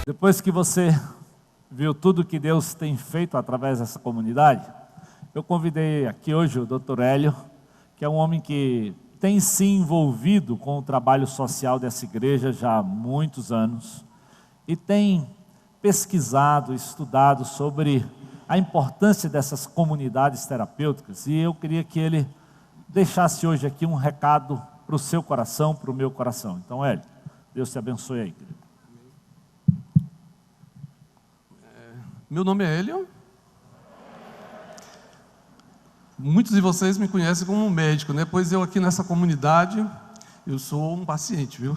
Depois que você viu tudo que Deus tem feito através dessa comunidade, eu convidei aqui hoje o Dr. Hélio, que é um homem que tem se envolvido com o trabalho social dessa igreja já há muitos anos e tem pesquisado, estudado sobre a importância dessas comunidades terapêuticas, e eu queria que ele deixasse hoje aqui um recado para o seu coração, para o meu coração. Então, Hélio, Deus te abençoe aí, querido. Meu nome é Hélio. Muitos de vocês me conhecem como um médico, né? Pois eu aqui nessa comunidade, eu sou um paciente, viu?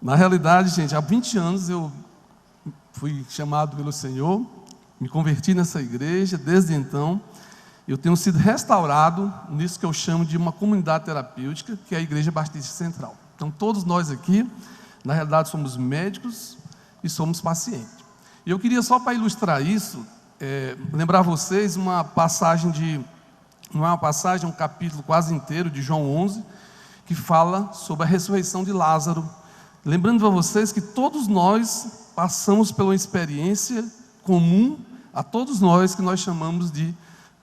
Na realidade, gente, há 20 anos eu fui chamado pelo Senhor, me converti nessa igreja. Desde então, eu tenho sido restaurado nisso que eu chamo de uma comunidade terapêutica, que é a Igreja Batista Central. Então, todos nós aqui, na realidade, somos médicos e somos pacientes. E eu queria só para ilustrar isso, lembrar vocês uma passagem não é uma passagem, é um capítulo quase inteiro de João 11, que fala sobre a ressurreição de Lázaro. Lembrando para vocês que todos nós passamos por uma experiência comum a todos nós, que nós chamamos de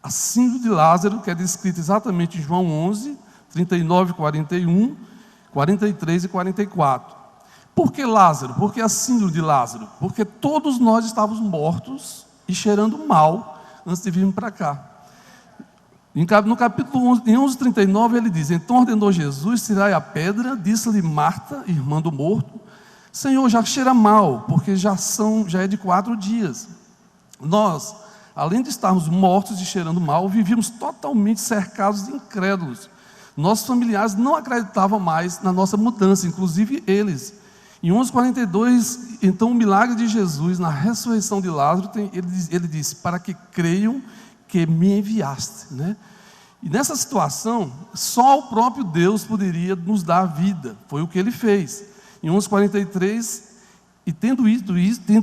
a síndrome de Lázaro, que é descrita exatamente em João 11, 39, 41, 43 e 44. Por que Lázaro? Por que a síndrome de Lázaro? Porque todos nós estávamos mortos e cheirando mal antes de virmos para cá. No capítulo 11, em 11:39, ele diz: então ordenou Jesus, tirai a pedra. Disse-lhe Marta, irmã do morto: Senhor, já cheira mal, porque já é de 4 dias. Nós, além de estarmos mortos e cheirando mal, vivíamos totalmente cercados de incrédulos. Nossos familiares não acreditavam mais na nossa mudança, inclusive eles. Em 11:42, então o milagre de Jesus na ressurreição de Lázaro, ele disse: para que creiam que me enviaste, né? E nessa situação, só o próprio Deus poderia nos dar vida. Foi o que ele fez. Em 11:43, e tendo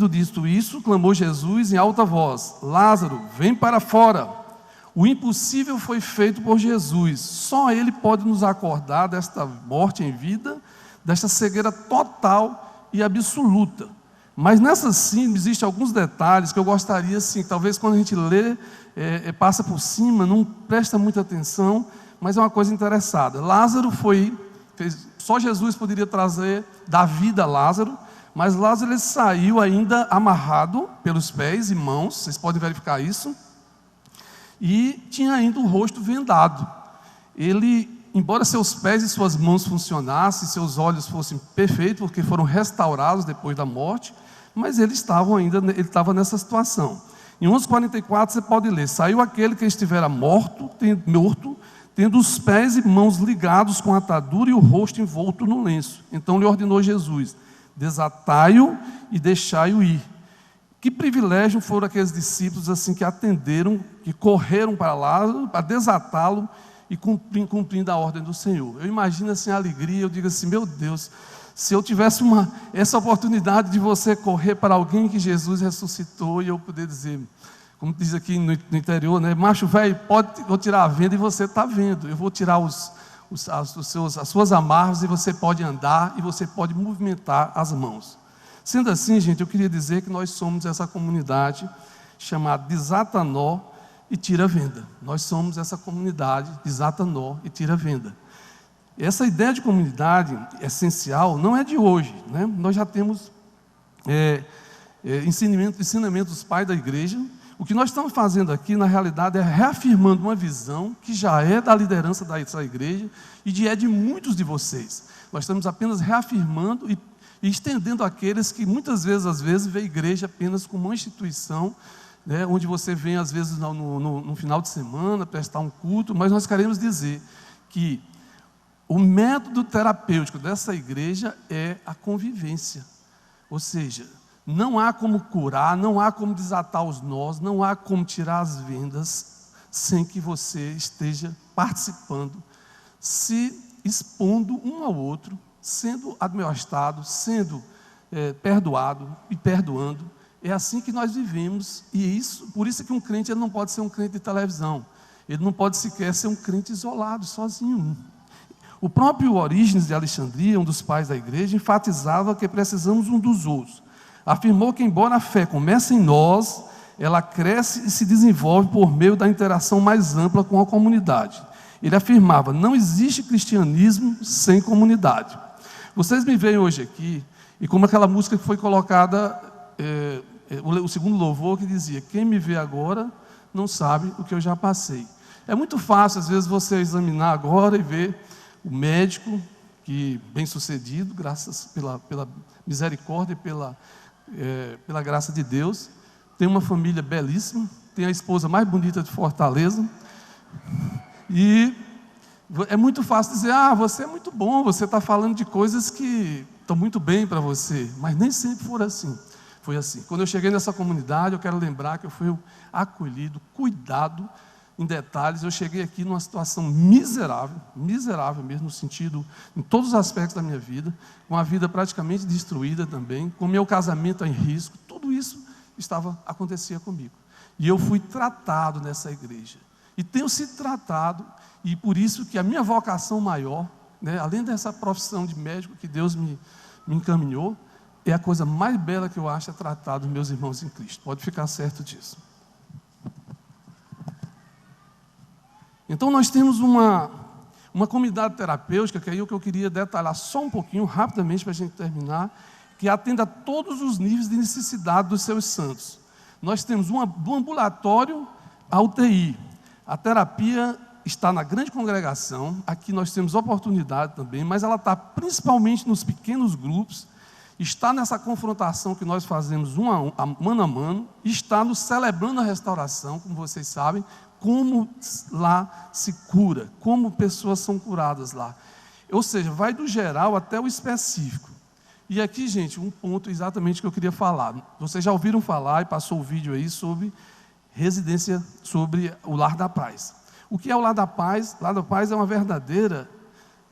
dito isso, clamou Jesus em alta voz: Lázaro, vem para fora. O impossível foi feito por Jesus. Só Ele pode nos acordar desta morte em vida, desta cegueira total e absoluta. Mas nessa síndrome existem alguns detalhes que eu gostaria, assim, talvez quando a gente lê, passa por cima, não presta muita atenção, mas é uma coisa interessada. Lázaro só Jesus poderia dar vida a Lázaro, mas Lázaro ele saiu ainda amarrado pelos pés e mãos, vocês podem verificar isso, e tinha ainda o rosto vendado. Ele, embora seus pés e suas mãos funcionassem, seus olhos fossem perfeitos, porque foram restaurados depois da morte, mas ele estava nessa situação. Em 11:44 você pode ler: saiu aquele que estivera morto, tendo os pés e mãos ligados com atadura e o rosto envolto no lenço. Então lhe ordenou Jesus: desatai-o e deixai-o ir. Que privilégio foram aqueles discípulos assim que atenderam, que correram para Lázaro para desatá-lo e cumprindo a ordem do Senhor. Eu imagino assim a alegria. Eu digo assim: meu Deus, se eu tivesse essa oportunidade de você correr para alguém que Jesus ressuscitou e eu poder dizer, como diz aqui no interior, né? Macho velho, vou tirar a venda e você está vendo. Eu vou tirar as suas amarras e você pode andar e você pode movimentar as mãos. Sendo assim, gente, eu queria dizer que nós somos essa comunidade chamada Desata Nó e Tira Venda. Nós somos essa comunidade Desata Nó e Tira Venda. Essa ideia de comunidade essencial não é de hoje, né? Nós já temos ensinamento dos pais da igreja. O que nós estamos fazendo aqui, na realidade, é reafirmando uma visão que já é da liderança dessa igreja e de muitos de vocês. Nós estamos apenas reafirmando e estendendo àqueles que muitas vezes, vê a igreja apenas como uma instituição, né, onde você vem às vezes no final de semana prestar um culto, mas nós queremos dizer que o método terapêutico dessa igreja é a convivência. Ou seja, não há como curar, não há como desatar os nós, não há como tirar as vendas sem que você esteja participando, se expondo um ao outro, sendo admoestado, sendo perdoado e perdoando. É assim que nós vivemos, e por isso que um crente ele não pode ser um crente de televisão, ele não pode sequer ser um crente isolado, sozinho. O próprio Orígenes de Alexandria, um dos pais da igreja, enfatizava que precisamos um dos outros. Afirmou que, embora a fé comece em nós, ela cresce e se desenvolve por meio da interação mais ampla com a comunidade. Ele afirmava: não existe cristianismo sem comunidade. Vocês me veem hoje aqui, e como aquela música que foi colocada, o segundo louvor, que dizia: quem me vê agora não sabe o que eu já passei. É muito fácil, às vezes, você examinar agora e ver o médico, que bem sucedido, graças pela misericórdia e pela graça de Deus, tem uma família belíssima, tem a esposa mais bonita de Fortaleza, e é muito fácil dizer: ah, você é muito bom, você está falando de coisas que estão muito bem para você, mas nem sempre foi assim. Quando eu cheguei nessa comunidade, eu quero lembrar que eu fui acolhido, cuidado em detalhes. Eu cheguei aqui numa situação miserável mesmo, no sentido, em todos os aspectos da minha vida, com a vida praticamente destruída também, com meu casamento em risco. Tudo isso acontecia comigo, e eu fui tratado nessa igreja, e tenho sido tratado, e por isso que a minha vocação maior, né, além dessa profissão de médico que Deus me encaminhou, é a coisa mais bela que eu acho, é tratar dos meus irmãos em Cristo. Pode ficar certo disso. Então nós temos uma comunidade terapêutica, que é aí o que eu queria detalhar só um pouquinho, rapidamente, para a gente terminar, que atende a todos os níveis de necessidade dos seus santos. Nós temos do ambulatório à UTI. A terapia está na grande congregação, aqui nós temos oportunidade também, mas ela está principalmente nos pequenos grupos, está nessa confrontação que nós fazemos mano a mano, está no Celebrando a Restauração, como vocês sabem, como lá se cura, como pessoas são curadas lá. Ou seja, vai do geral até o específico. E aqui, gente, um ponto exatamente que eu queria falar. Vocês já ouviram falar, e passou o vídeo aí, sobre residência, sobre o Lar da Paz. O que é o Lar da Paz? Lar da Paz é uma verdadeira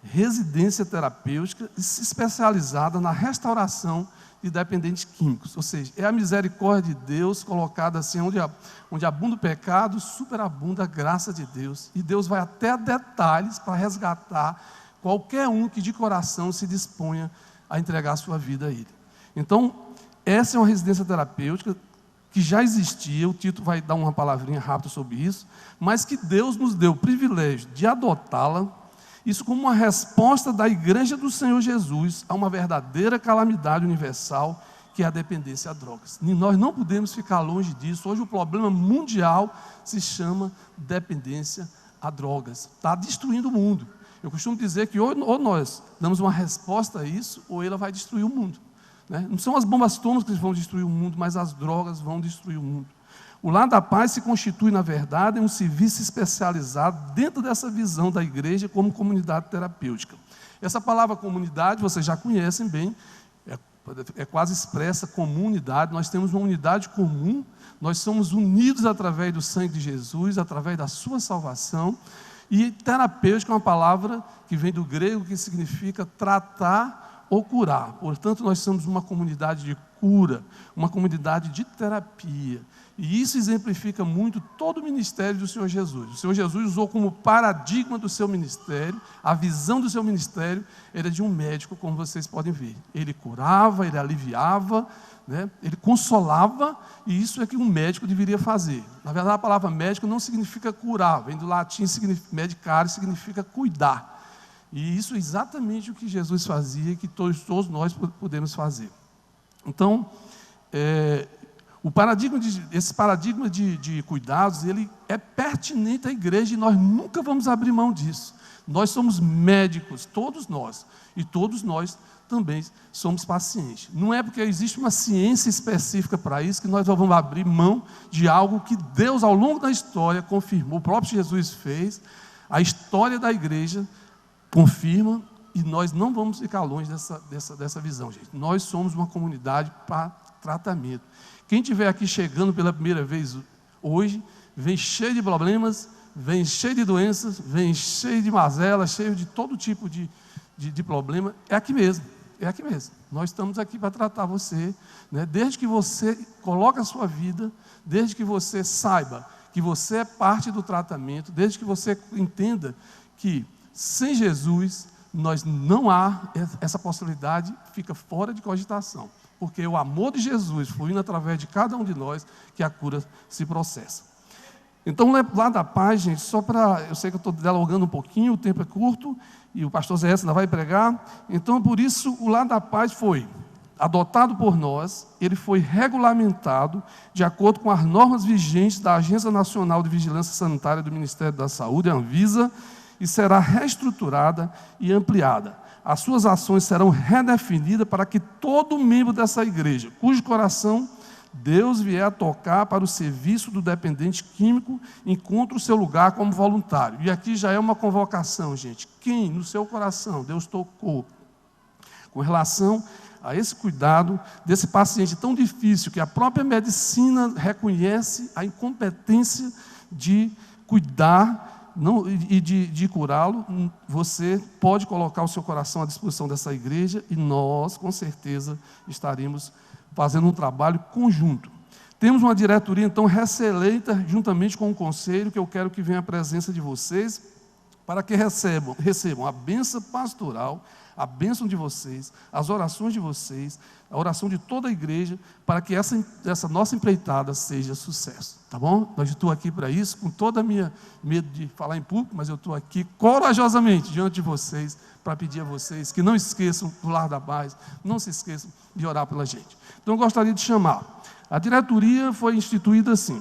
residência terapêutica especializada na restauração de dependentes químicos. Ou seja, é a misericórdia de Deus colocada assim, onde abunda o pecado, superabunda a graça de Deus. E Deus vai até a detalhes para resgatar qualquer um que de coração se disponha a entregar a sua vida a Ele. Então, essa é uma residência terapêutica que já existia, o Tito vai dar uma palavrinha rápida sobre isso, mas que Deus nos deu o privilégio de adotá-la, isso como uma resposta da Igreja do Senhor Jesus a uma verdadeira calamidade universal, que é a dependência a drogas. E nós não podemos ficar longe disso. Hoje o problema mundial se chama dependência a drogas. Está destruindo o mundo. Eu costumo dizer que ou nós damos uma resposta a isso, ou ela vai destruir o mundo. Né? Não são as bombas atômicas que vão destruir o mundo, mas as drogas vão destruir o mundo. O Lar da Paz se constitui, na verdade, em um serviço especializado dentro dessa visão da igreja como comunidade terapêutica. Essa palavra comunidade, vocês já conhecem bem, é quase expressa, comunidade. Nós temos uma unidade comum, nós somos unidos através do sangue de Jesus, através da sua salvação. E terapêutica é uma palavra que vem do grego, que significa tratar ou curar. Portanto, nós somos uma comunidade de cura, uma comunidade de terapia. E isso exemplifica muito todo o ministério do Senhor Jesus. O Senhor Jesus usou como paradigma do seu ministério, a visão do seu ministério era de um médico, como vocês podem ver. Ele curava, ele aliviava, né? Ele consolava, e isso é que um médico deveria fazer. Na verdade, a palavra médico não significa curar, vem do latim, medicare, significa cuidar. E isso é exatamente o que Jesus fazia e que todos nós podemos fazer. Então, esse paradigma de cuidados, ele é pertinente à igreja e nós nunca vamos abrir mão disso. Nós somos médicos, todos nós, e todos nós também somos pacientes. Não é porque existe uma ciência específica para isso que nós vamos abrir mão de algo que Deus, ao longo da história, confirmou. O próprio Jesus fez, a história da igreja confirma, e nós não vamos ficar longe dessa visão, gente. Nós somos uma comunidade para tratamento. Quem estiver aqui chegando pela primeira vez hoje, vem cheio de problemas, vem cheio de doenças, vem cheio de mazelas, cheio de todo tipo de problema, é aqui mesmo. Nós estamos aqui para tratar você, né? Desde que você coloque a sua vida, desde que você saiba que você é parte do tratamento, desde que você entenda que sem Jesus, não há essa possibilidade, fica fora de cogitação. porque é o amor de Jesus fluindo através de cada um de nós que a cura se processa. Então, o Lar da Paz, gente, só para... Eu sei que eu estou dialogando um pouquinho, o tempo é curto, e o pastor Zé ainda vai pregar. Então, por isso, o Lar da Paz foi adotado por nós, ele foi regulamentado de acordo com as normas vigentes da Agência Nacional de Vigilância Sanitária do Ministério da Saúde, a Anvisa, e será reestruturada e ampliada. As suas ações serão redefinidas para que todo membro dessa igreja, cujo coração Deus vier a tocar para o serviço do dependente químico, encontre o seu lugar como voluntário. E aqui já é uma convocação, gente. Quem no seu coração Deus tocou com relação a esse cuidado desse paciente tão difícil, que a própria medicina reconhece a incompetência de cuidar e de curá-lo, você pode colocar o seu coração à disposição dessa igreja e nós, com certeza, estaremos fazendo um trabalho conjunto. Temos uma diretoria, então, recém-eleita, juntamente com o conselho, que eu quero que venha a presença de vocês, para que recebam a bênção pastoral, a bênção de vocês, as orações de vocês, a oração de toda a igreja, para que essa nossa empreitada seja sucesso, tá bom? Eu estou aqui para isso, com toda a minha medo de falar em público, mas eu estou aqui corajosamente diante de vocês, para pedir a vocês que não esqueçam do Lar da Paz, não se esqueçam de orar pela gente. Então eu gostaria de chamar. A diretoria foi instituída assim,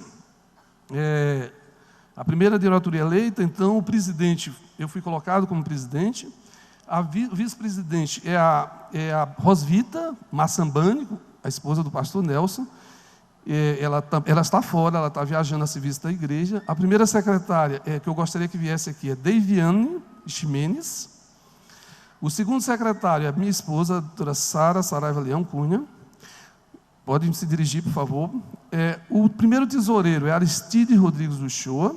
a primeira diretoria eleita, então o presidente, eu fui colocado como presidente, a vice-presidente é a Rosvita Massambani, a esposa do pastor Nelson. Ela está fora, ela está viajando a serviço da igreja. A primeira secretária, que eu gostaria que viesse aqui, é Deiviane Ximenes. O segundo secretário é a minha esposa, a doutora Sara Saraiva Leão Cunha. Podem se dirigir, por favor. O primeiro tesoureiro é Aristide Rodrigues Uchoa.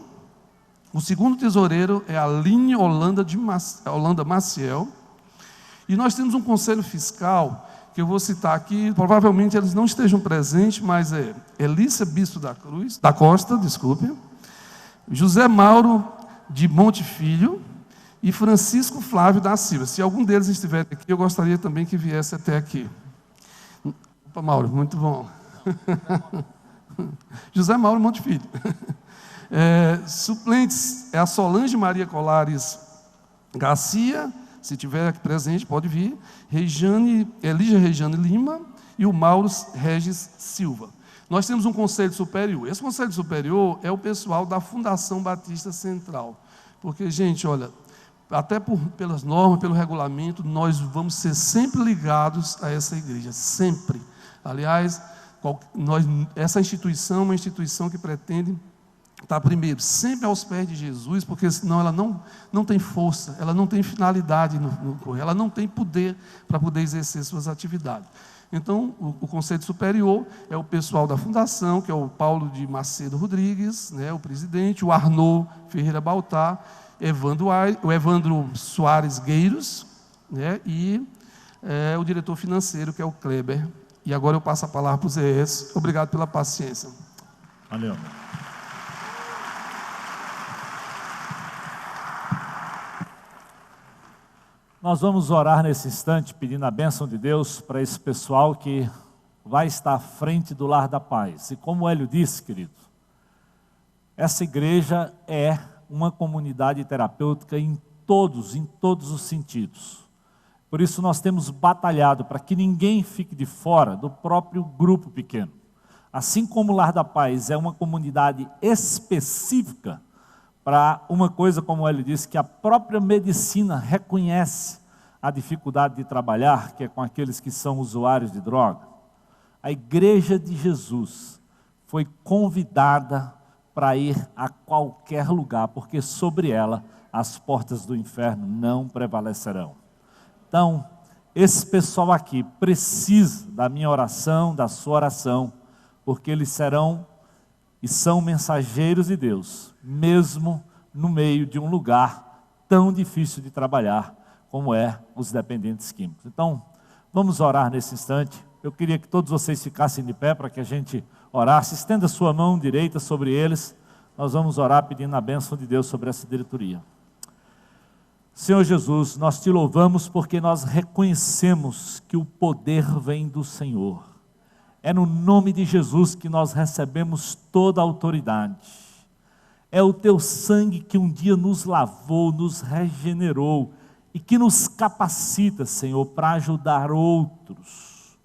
O segundo tesoureiro é a Aline Holanda Maciel. E nós temos um conselho fiscal, que eu vou citar aqui, provavelmente eles não estejam presentes, mas é Elícia Bispo da Costa, José Mauro de Monte Filho e Francisco Flávio da Silva. Se algum deles estiver aqui, eu gostaria também que viesse até aqui. Opa, Mauro, muito bom. José Mauro Monte Filho. Suplentes é a Solange Maria Colares Garcia, se tiver aqui presente, pode vir. Elígia Regiane Lima e o Mauro Regis Silva. Nós temos um conselho superior. Esse conselho superior é o pessoal da Fundação Batista Central. Porque, gente, olha, até pelas normas, pelo regulamento, nós vamos ser sempre ligados a essa igreja, sempre. Aliás, essa instituição é uma instituição que pretende estar primeiro, sempre aos pés de Jesus, porque senão ela não tem força, ela não tem finalidade ela não tem poder para poder exercer suas atividades. Então, o Conselho Superior é o pessoal da Fundação, que é o Paulo de Macedo Rodrigues, né, o presidente, o Arnaud Ferreira Baltar, o Evandro Soares Gueiros, né, e o diretor financeiro, que é o Kleber. E agora eu passo a palavra para o Zé S. Obrigado pela paciência. Valeu. Nós vamos orar nesse instante, pedindo a bênção de Deus para esse pessoal que vai estar à frente do Lar da Paz. E como o Hélio disse, querido, essa igreja é uma comunidade terapêutica em todos os sentidos. Por isso nós temos batalhado para que ninguém fique de fora do próprio grupo pequeno. Assim como o Lar da Paz é uma comunidade específica para uma coisa, como ele disse, que a própria medicina reconhece a dificuldade de trabalhar, que é com aqueles que são usuários de droga. A Igreja de Jesus foi convidada para ir a qualquer lugar, porque sobre ela as portas do inferno não prevalecerão. Então, esse pessoal aqui precisa da minha oração, da sua oração, porque eles serão e são mensageiros de Deus, mesmo no meio de um lugar tão difícil de trabalhar, como é os dependentes químicos. Então, vamos orar nesse instante. Eu queria que todos vocês ficassem de pé para que a gente orasse. Estenda sua mão direita sobre eles. Nós vamos orar pedindo a bênção de Deus sobre essa diretoria. Senhor Jesus, nós te louvamos porque nós reconhecemos que o poder vem do Senhor. É no nome de Jesus que nós recebemos toda a autoridade. É o teu sangue que um dia nos lavou, nos regenerou e que nos capacita, Senhor, para ajudar outros.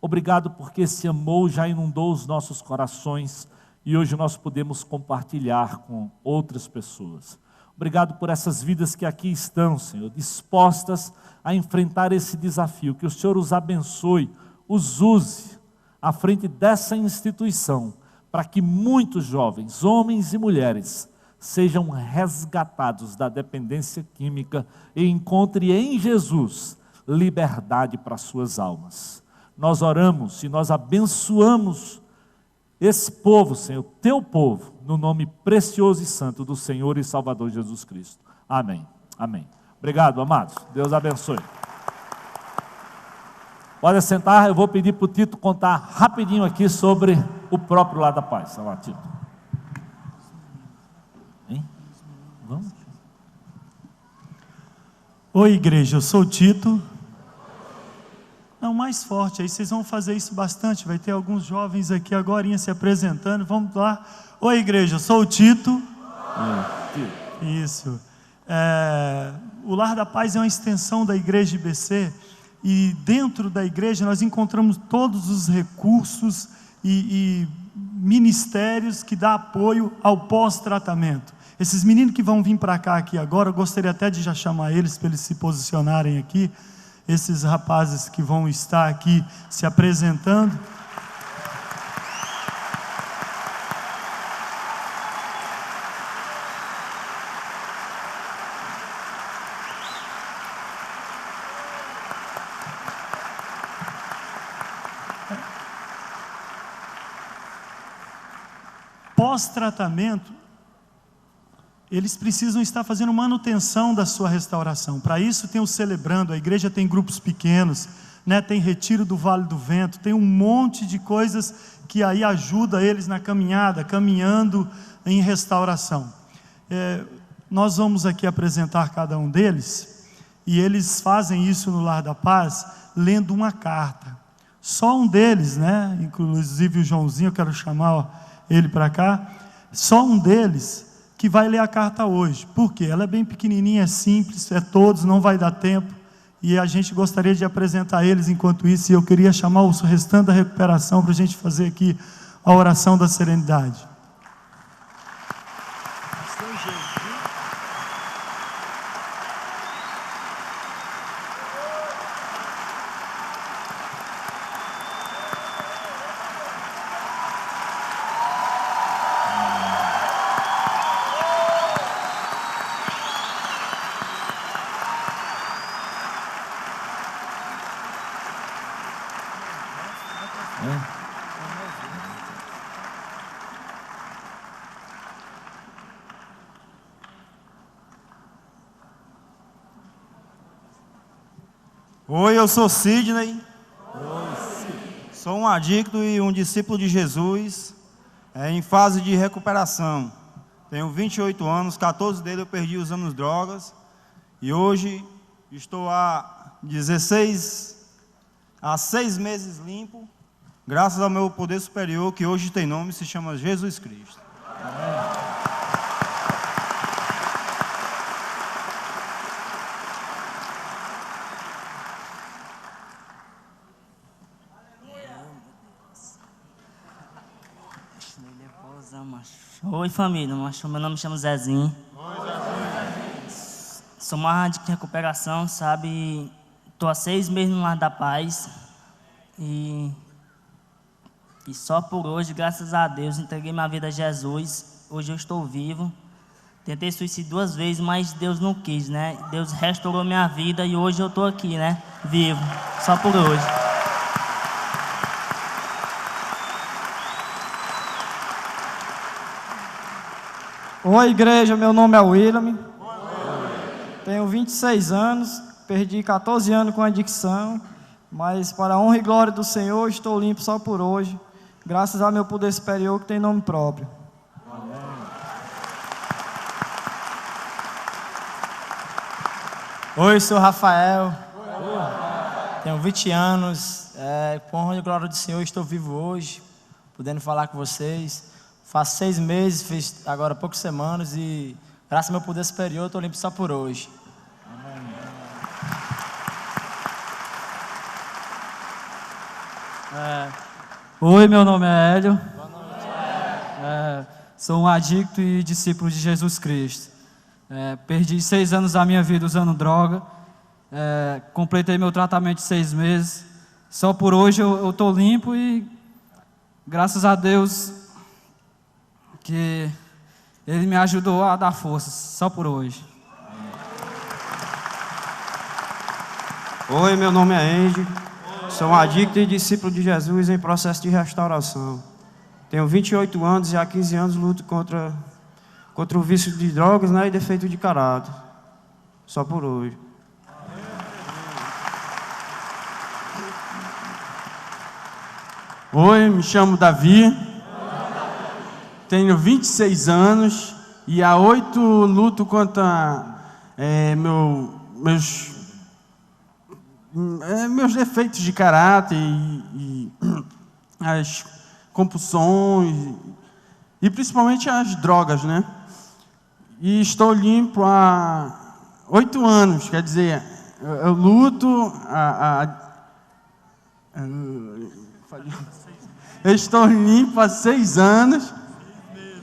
Obrigado porque esse amor já inundou os nossos corações e hoje nós podemos compartilhar com outras pessoas. Obrigado por essas vidas que aqui estão, Senhor, dispostas a enfrentar esse desafio. Que o Senhor os abençoe, os use à frente dessa instituição, para que muitos jovens, homens e mulheres, sejam resgatados da dependência química e encontrem em Jesus liberdade para suas almas. Nós oramos e nós abençoamos esse povo, Senhor, teu povo, no nome precioso e santo do Senhor e Salvador Jesus Cristo. Amém. Amém. Obrigado, amados. Deus abençoe. Pode sentar, eu vou pedir para o Tito contar rapidinho aqui sobre o próprio Lar da Paz. Vai lá, Tito. Hein? Vamos? Oi, igreja, eu sou o Tito. Não, mais forte, aí vocês vão fazer isso bastante. Vai ter alguns jovens aqui agora se apresentando. Vamos lá. Oi, igreja, eu sou o Tito. Isso. O Lar da Paz é uma extensão da igreja IBC. E dentro da igreja nós encontramos todos os recursos e ministérios que dão apoio ao pós-tratamento. Esses meninos que vão vir para cá aqui agora, eu gostaria até de já chamar eles para eles se posicionarem aqui. Esses rapazes que vão estar aqui se apresentando. Pós-tratamento, eles precisam estar fazendo manutenção da sua restauração. Para isso tem o Celebrando, a igreja tem grupos pequenos, né? Tem Retiro do Vale do Vento, tem um monte de coisas que aí ajuda eles na caminhada, caminhando em restauração. Nós vamos aqui apresentar cada um deles, e eles fazem isso no Lar da Paz, lendo uma carta. Só um deles, né? Inclusive o Joãozinho, eu quero chamar ele para cá, só um deles que vai ler a carta hoje. Por quê? Ela é bem pequenininha, é simples, é todos, não vai dar tempo, e a gente gostaria de apresentar eles enquanto isso, e eu queria chamar o restante da recuperação para a gente fazer aqui a oração da serenidade. Oi, eu sou Sidney. Sou um adicto e um discípulo de Jesus, em fase de recuperação. Tenho 28 anos, 14 deles eu perdi usando drogas, e hoje estou há 6 meses limpo, graças ao meu poder superior, que hoje tem nome, se chama Jesus Cristo. Amém. Oi, família, meu nome chama Zezinho. Oi, Zezinho. Sou uma adicto de recuperação, sabe? Estou há 6 meses no Lar da Paz. E só por hoje, graças a Deus, entreguei minha vida a Jesus. Hoje eu estou vivo. Tentei suicídio 2 vezes, mas Deus não quis, né? Deus restaurou minha vida e hoje eu estou aqui, né? Vivo. Só por hoje. Oi, igreja, meu nome é William. Tenho 26 anos, perdi 14 anos com adicção, mas para a honra e glória do Senhor, estou limpo só por hoje, graças ao meu poder superior que tem nome próprio. Amém. Oi, sou Rafael. Tenho 20 anos, por honra e glória do Senhor, estou vivo hoje, podendo falar com vocês. Faço 6 meses, fiz agora poucas semanas e, graças ao meu poder superior, estou limpo só por hoje. Oi, meu nome é Hélio. Sou um adicto e discípulo de Jesus Cristo. Perdi 6 anos da minha vida usando droga. Completei meu tratamento de 6 meses. Só por hoje eu estou limpo e graças a Deus que Ele me ajudou a dar forças. Só por hoje. Oi, meu nome é Andy. Sou um adicto e discípulo de Jesus em processo de restauração. Tenho 28 anos e há 15 anos luto contra o vício de drogas, né, e defeito de caráter. Só por hoje. Oi, me chamo Davi. Tenho 26 anos e há 8 luto contra meus defeitos de caráter e as compulsões e principalmente as drogas, né? E estou limpo há 8 anos, quer dizer, eu luto eu estou limpo há 6 anos,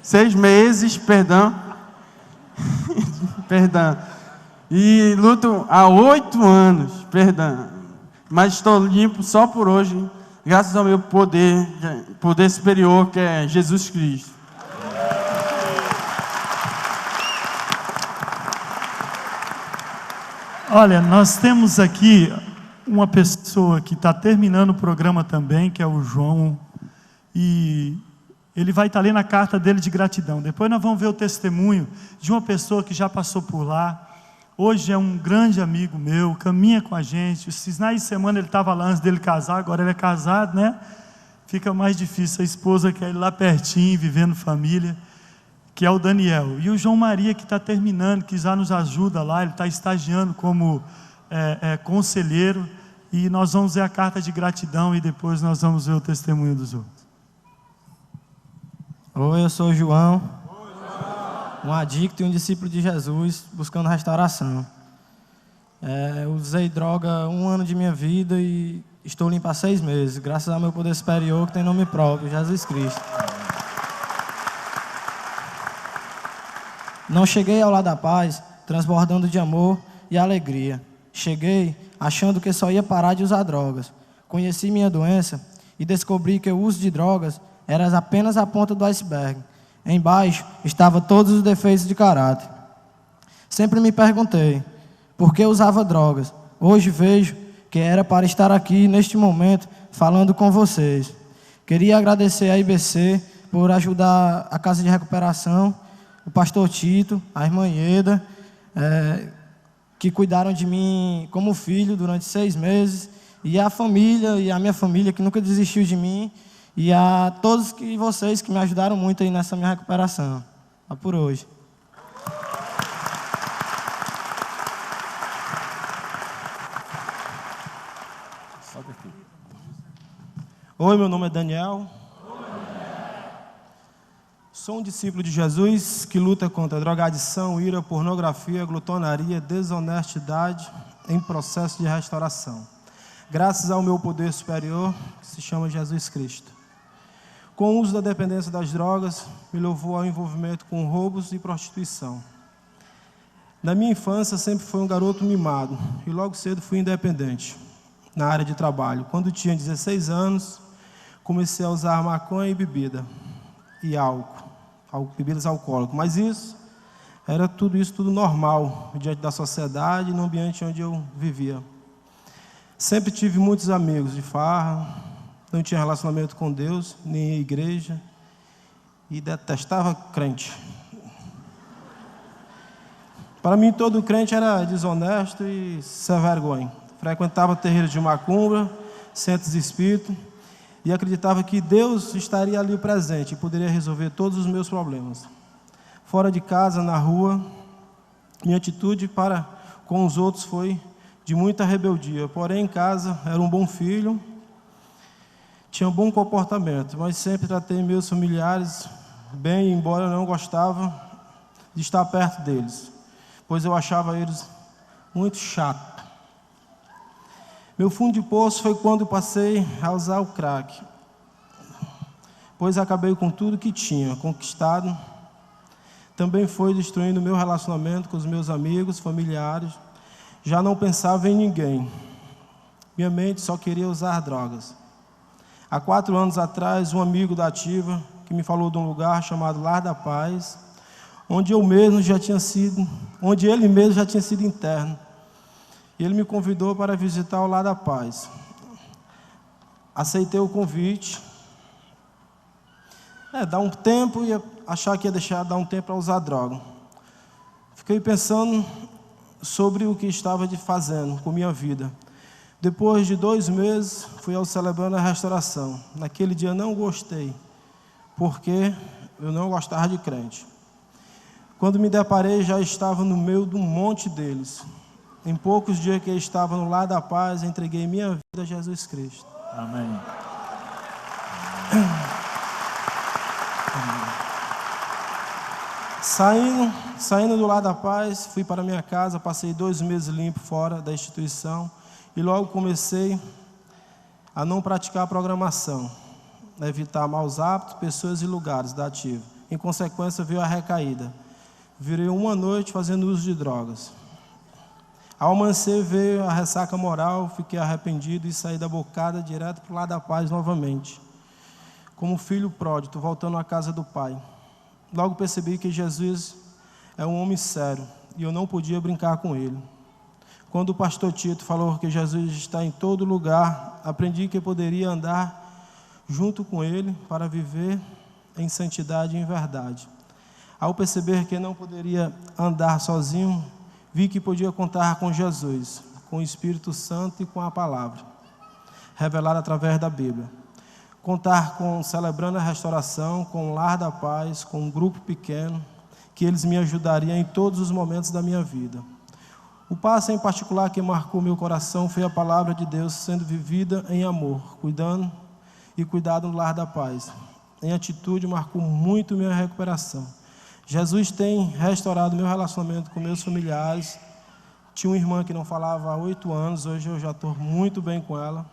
6 meses, perdão, e luto há 8 anos, perdão, mas estou limpo só por hoje, graças ao meu poder superior, que é Jesus Cristo. Olha, nós temos aqui uma pessoa que está terminando o programa também, que é o João, e ele vai estar lendo a carta dele de gratidão. Depois nós vamos ver o testemunho de uma pessoa que já passou por lá. Hoje é um grande amigo meu, caminha com a gente. Os finais de semana ele estava lá antes dele casar, agora ele é casado, né? Fica mais difícil, a esposa quer ir lá pertinho, vivendo família, que é o Daniel. E o João Maria, que está terminando, que já nos ajuda lá, ele está estagiando como conselheiro, e nós vamos ver a carta de gratidão e depois nós vamos ver o testemunho dos outros. Oi, eu sou o João, um adicto e um discípulo de Jesus, buscando restauração. Usei droga 1 ano de minha vida e estou limpo há 6 meses, graças ao meu poder superior que tem nome próprio, Jesus Cristo. Não cheguei ao lar da paz, transbordando de amor e alegria. Cheguei achando que só ia parar de usar drogas. Conheci minha doença e descobri que o uso de drogas era apenas a ponta do iceberg. Embaixo estavam todos os defeitos de caráter. Sempre me perguntei por que usava drogas. Hoje vejo que era para estar aqui neste momento falando com vocês. Queria agradecer à IBC por ajudar a Casa de Recuperação, o pastor Tito, a irmã Ieda, que cuidaram de mim como filho durante 6 meses, e a família, e a minha família que nunca desistiu de mim, e a todos vocês que me ajudaram muito aí nessa minha recuperação. Só por hoje. Oi, meu nome é Daniel. Sou um discípulo de Jesus que luta contra drogadição, ira, pornografia, glutonaria, desonestidade em processo de restauração. Graças ao meu poder superior, que se chama Jesus Cristo. Com o uso da dependência das drogas, me levou ao envolvimento com roubos e prostituição. Na minha infância, sempre fui um garoto mimado e logo cedo fui independente na área de trabalho. Quando tinha 16 anos, comecei a usar maconha e bebida e álcool, bebidas alcoólicas. Mas tudo isso normal diante da sociedade e no ambiente onde eu vivia. Sempre tive muitos amigos de farra, não tinha relacionamento com Deus, nem a igreja, e detestava crente. Para mim, todo crente era desonesto e sem vergonha. Frequentava terreiros de macumba, centros espíritas, e acreditava que Deus estaria ali presente e poderia resolver todos os meus problemas. Fora de casa, na rua, minha atitude para com os outros foi de muita rebeldia. Porém, em casa, era um bom filho, tinha um bom comportamento, mas sempre tratei meus familiares bem, embora eu não gostava de estar perto deles, pois eu achava eles muito chatos. Meu fundo de poço foi quando passei a usar o crack, pois acabei com tudo que tinha conquistado. Também foi destruindo meu relacionamento com os meus amigos, familiares. Já não pensava em ninguém. Minha mente só queria usar drogas. Há 4 anos atrás, um amigo da Ativa que me falou de um lugar chamado Lar da Paz, onde ele mesmo já tinha sido interno. E ele me convidou para visitar o Lar da Paz. Aceitei o convite. Dar um tempo e achar que ia dar um tempo para usar droga. Fiquei pensando sobre o que estava fazendo com minha vida. Depois de 2 meses, fui ao Celebrando a Restauração. Naquele dia não gostei, porque eu não gostava de crente. Quando me deparei, já estava no meio de um monte deles. Em poucos dias que eu estava no Lar da Paz, entreguei minha vida a Jesus Cristo. Amém. Saindo do Lar da Paz, fui para minha casa, passei 2 meses limpo fora da instituição e logo comecei a não praticar a programação, a evitar maus hábitos, pessoas e lugares da Ativa. Em consequência, veio a recaída. Virei uma noite fazendo uso de drogas. Ao amanhecer veio a ressaca moral, fiquei arrependido e saí da bocada direto para o Lar da Paz novamente. Como filho pródigo, voltando à casa do Pai. Logo percebi que Jesus é um homem sério e eu não podia brincar com ele. Quando o pastor Tito falou que Jesus está em todo lugar, aprendi que poderia andar junto com ele para viver em santidade e em verdade. Ao perceber que não poderia andar sozinho, vi que podia contar com Jesus, com o Espírito Santo e com a palavra, revelada através da Bíblia. Contar com Celebrando a Restauração, com o Lar da Paz, com um grupo pequeno, que eles me ajudariam em todos os momentos da minha vida. O passo em particular que marcou meu coração foi a palavra de Deus sendo vivida em amor, cuidado no Lar da Paz. Em atitude, marcou muito minha recuperação. Jesus tem restaurado meu relacionamento com meus familiares. Tinha uma irmã que não falava há 8 anos, hoje eu já estou muito bem com ela.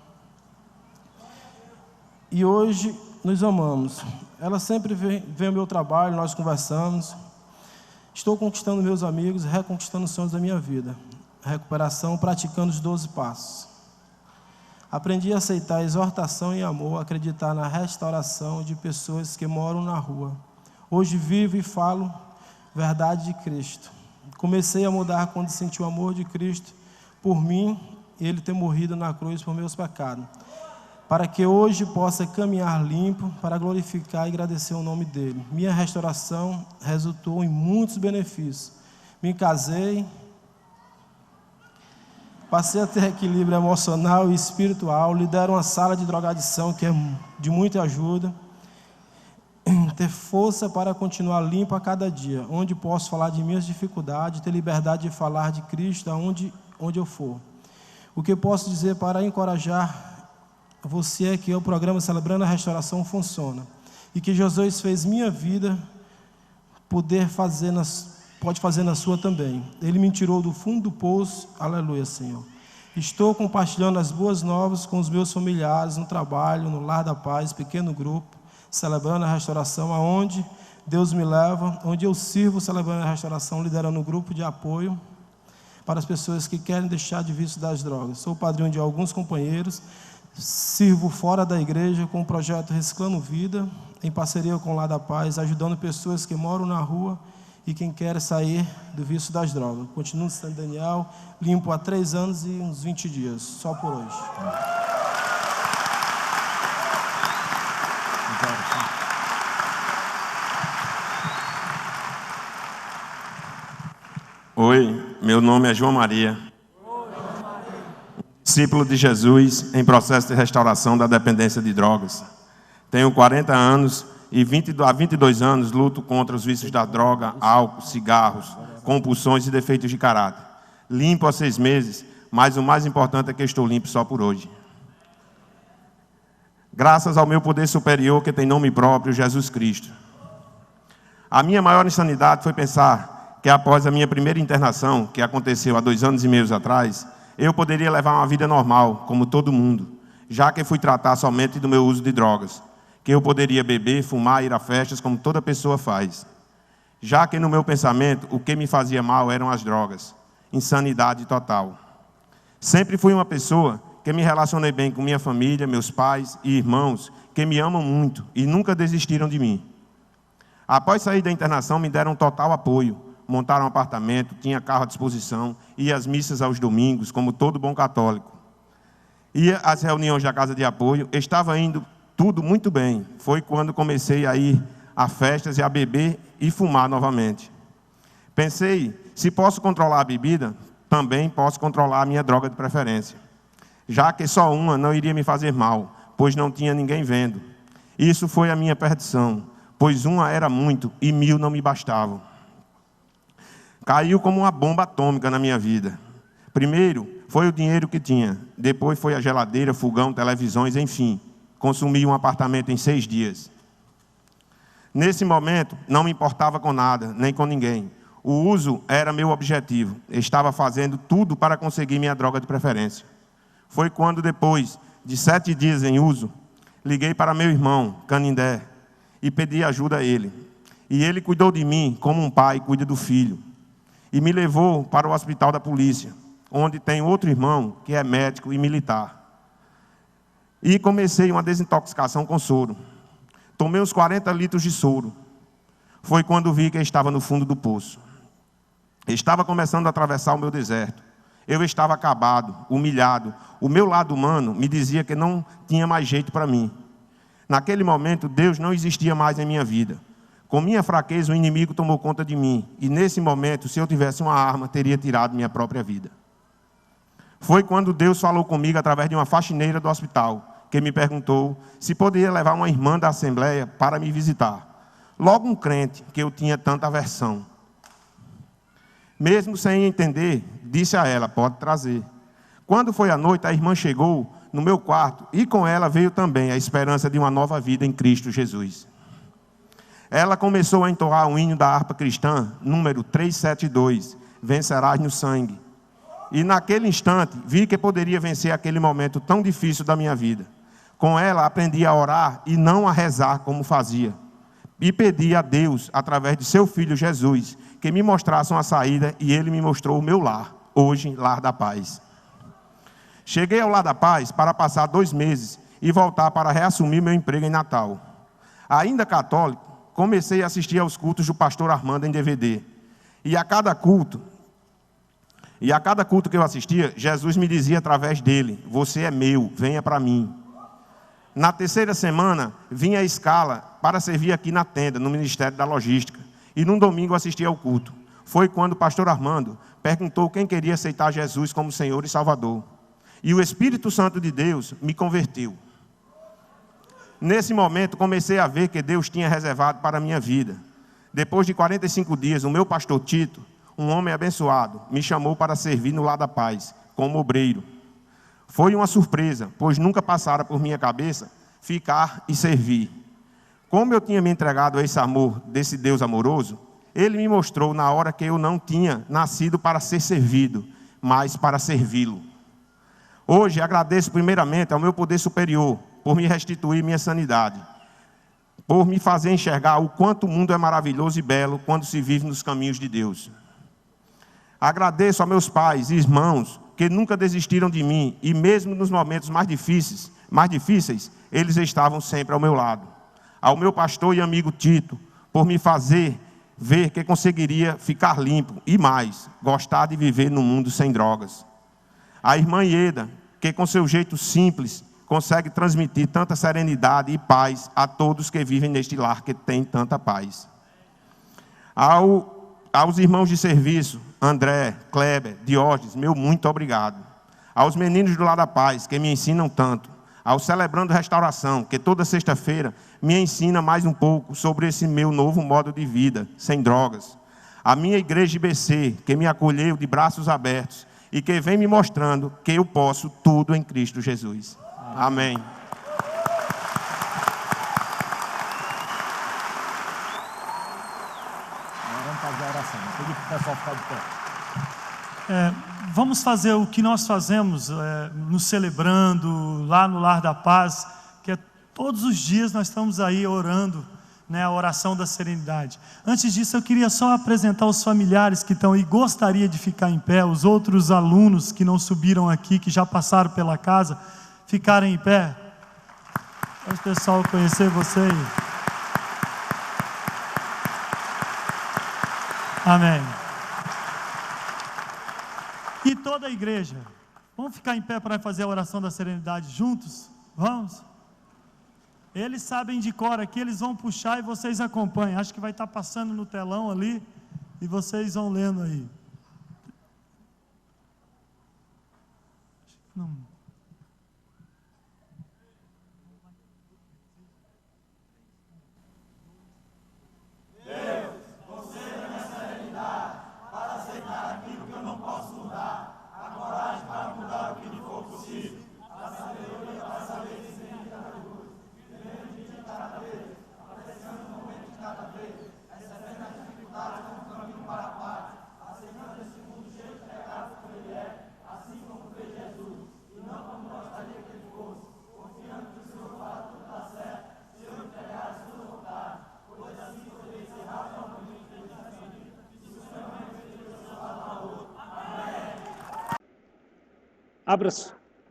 E hoje nos amamos. Ela sempre vem ao meu trabalho, nós conversamos. Estou conquistando meus amigos, reconquistando os sonhos da minha vida. Recuperação, praticando os 12 passos. Aprendi a aceitar a exortação e amor, acreditar na restauração de pessoas que moram na rua. Hoje vivo e falo verdade de Cristo. Comecei a mudar quando senti o amor de Cristo por mim, Ele ter morrido na cruz por meus pecados, para que hoje possa caminhar limpo, para glorificar e agradecer o nome dEle. Minha restauração resultou em muitos benefícios. Me casei, passei a ter equilíbrio emocional e espiritual, lidero uma sala de drogadição que é de muita ajuda, ter força para continuar limpo a cada dia, onde posso falar de minhas dificuldades, ter liberdade de falar de Cristo onde eu for. O que eu posso dizer para encorajar você é que o programa Celebrando a Restauração funciona e que Jesus fez minha vida pode fazer na sua também. Ele me tirou do fundo do poço, aleluia, Senhor. Estou compartilhando as boas novas com os meus familiares no trabalho, no Lar da Paz, pequeno grupo, Celebrando a Restauração, aonde Deus me leva, onde eu sirvo Celebrando a Restauração, liderando um grupo de apoio para as pessoas que querem deixar de vício das drogas. Sou padrinho de alguns companheiros, sirvo fora da igreja com o projeto Reciclando Vida, em parceria com o Lar da Paz, ajudando pessoas que moram na rua e quem quer sair do vício das drogas. Continuo em São Daniel, limpo há 3 anos e uns 20 dias, só por hoje. Oi, meu nome é João Maria, discípulo de Jesus em processo de restauração da dependência de drogas. Tenho 40 anos e há 22 anos luto contra os vícios da droga, álcool, cigarros, compulsões e defeitos de caráter. Limpo há 6 meses, mas o mais importante é que eu estou limpo só por hoje. Graças ao meu poder superior, que tem nome próprio, Jesus Cristo. A minha maior insanidade foi pensar que após a minha primeira internação, que aconteceu há 2 anos e meio atrás, eu poderia levar uma vida normal, como todo mundo, já que fui tratar somente do meu uso de drogas, que eu poderia beber, fumar, ir a festas, como toda pessoa faz. Já que no meu pensamento, o que me fazia mal eram as drogas. Insanidade total. Sempre fui uma pessoa que me relacionei bem com minha família, meus pais e irmãos, que me amam muito e nunca desistiram de mim. Após sair da internação, me deram total apoio. Montaram um apartamento, tinha carro à disposição, ia às missas aos domingos, como todo bom católico. Ia às reuniões da casa de apoio, estava indo tudo muito bem. Foi quando comecei a ir a festas e a beber e fumar novamente. Pensei, se posso controlar a bebida, também posso controlar a minha droga de preferência. Já que só uma não iria me fazer mal, pois não tinha ninguém vendo. Isso foi a minha perdição, pois uma era muito e 1000 não me bastavam. Caiu como uma bomba atômica na minha vida. Primeiro, foi o dinheiro que tinha. Depois foi a geladeira, fogão, televisões, enfim. Consumi um apartamento em 6 dias. Nesse momento, não me importava com nada, nem com ninguém. O uso era meu objetivo. Estava fazendo tudo para conseguir minha droga de preferência. Foi quando, depois de 7 dias em uso, liguei para meu irmão, Canindé, e pedi ajuda a ele. E ele cuidou de mim como um pai cuida do filho. E me levou para o hospital da polícia, onde tem outro irmão que é médico e militar. E comecei uma desintoxicação com soro. Tomei uns 40 litros de soro. Foi quando vi que eu estava no fundo do poço. Estava começando a atravessar o meu deserto. Eu estava acabado, humilhado. O meu lado humano me dizia que não tinha mais jeito para mim. Naquele momento, Deus não existia mais em minha vida. Com minha fraqueza, o inimigo tomou conta de mim. E nesse momento, se eu tivesse uma arma, teria tirado minha própria vida. Foi quando Deus falou comigo através de uma faxineira do hospital, que me perguntou se poderia levar uma irmã da Assembleia para me visitar. Logo um crente, que eu tinha tanta aversão. Mesmo sem entender, disse a ela, pode trazer. Quando foi à noite, a irmã chegou no meu quarto e com ela veio também a esperança de uma nova vida em Cristo Jesus. Ela começou a entoar o hino da harpa cristã, número 372, Vencerás no Sangue. E naquele instante, vi que poderia vencer aquele momento tão difícil da minha vida. Com ela, aprendi a orar e não a rezar como fazia. E pedi a Deus, através de seu Filho Jesus, que me mostrasse uma saída e ele me mostrou o meu lar, hoje, Lar da Paz. Cheguei ao Lar da Paz para passar 2 meses e voltar para reassumir meu emprego em Natal. Ainda católico, comecei a assistir aos cultos do pastor Armando em DVD. E a cada culto que eu assistia, Jesus me dizia através dele, você é meu, venha para mim. Na 3ª semana, vinha a escala para servir aqui na tenda, no Ministério da Logística. E num domingo assisti ao culto. Foi quando o pastor Armando perguntou quem queria aceitar Jesus como Senhor e Salvador. E o Espírito Santo de Deus me converteu. Nesse momento, comecei a ver que Deus tinha reservado para a minha vida. Depois de 45 dias, o meu pastor Tito, um homem abençoado, me chamou para servir no Lar da Paz, como obreiro. Foi uma surpresa, pois nunca passara por minha cabeça ficar e servir. Como eu tinha me entregado a esse amor desse Deus amoroso, ele me mostrou na hora que eu não tinha nascido para ser servido, mas para servi-lo. Hoje agradeço primeiramente ao meu poder superior, por me restituir minha sanidade, por me fazer enxergar o quanto o mundo é maravilhoso e belo quando se vive nos caminhos de Deus. Agradeço a meus pais e irmãos que nunca desistiram de mim e mesmo nos momentos mais difíceis, eles estavam sempre ao meu lado. Ao meu pastor e amigo Tito, por me fazer ver que conseguiria ficar limpo e mais, gostar de viver num mundo sem drogas. A irmã Ieda, que com seu jeito simples, consegue transmitir tanta serenidade e paz a todos que vivem neste lar que tem tanta paz. Aos irmãos de serviço, André, Kleber, Diógenes, meu muito obrigado. Aos meninos do Lar da Paz, que me ensinam tanto. Ao Celebrando Restauração, que toda sexta-feira me ensina mais um pouco sobre esse meu novo modo de vida, sem drogas. A minha igreja IBC, que me acolheu de braços abertos e que vem me mostrando que eu posso tudo em Cristo Jesus. Amém. Vamos fazer a oração. Pedir para o pessoal ficar de pé. Vamos fazer o que nós fazemos nos celebrando lá no Lar da Paz, que é todos os dias nós estamos aí orando, né, a oração da serenidade. Antes disso, eu queria só apresentar os familiares que estão aí, gostaria de ficar em pé, os outros alunos que não subiram aqui, que já passaram pela casa, ficarem em pé, para o pessoal conhecer vocês. Amém. E toda a igreja, vamos ficar em pé para fazer a oração da serenidade juntos? Vamos? Eles sabem de cor aqui, eles vão puxar e vocês acompanham. Acho que vai estar passando no telão ali e vocês vão lendo aí. Não.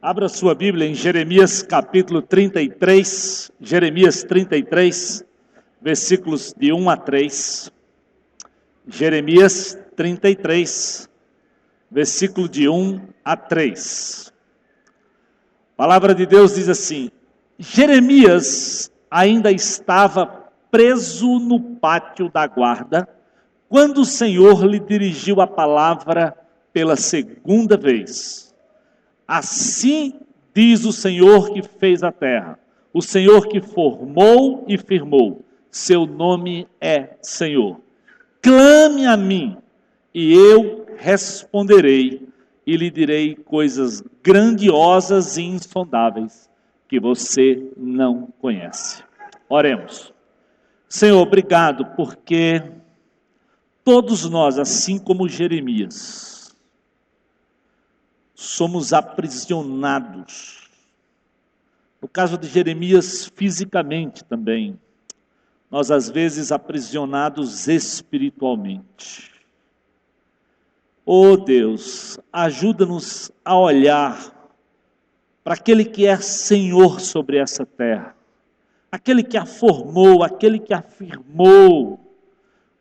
Abra sua Bíblia em Jeremias capítulo 33, Jeremias 33, versículos de 1 a 3. Jeremias 33, versículo de 1 a 3. A palavra de Deus diz assim: Jeremias ainda estava preso no pátio da guarda, quando o Senhor lhe dirigiu a palavra pela segunda vez. Assim diz o Senhor que fez a terra, o Senhor que formou e firmou, seu nome é Senhor. Clame a mim, e eu responderei, e lhe direi coisas grandiosas e insondáveis, que você não conhece. Oremos. Senhor, obrigado, porque todos nós, assim como Jeremias, somos aprisionados. No caso de Jeremias, fisicamente também. Nós, às vezes, aprisionados espiritualmente. Oh Deus, ajuda-nos a olhar para aquele que é Senhor sobre essa terra. Aquele que a formou, aquele que a firmou,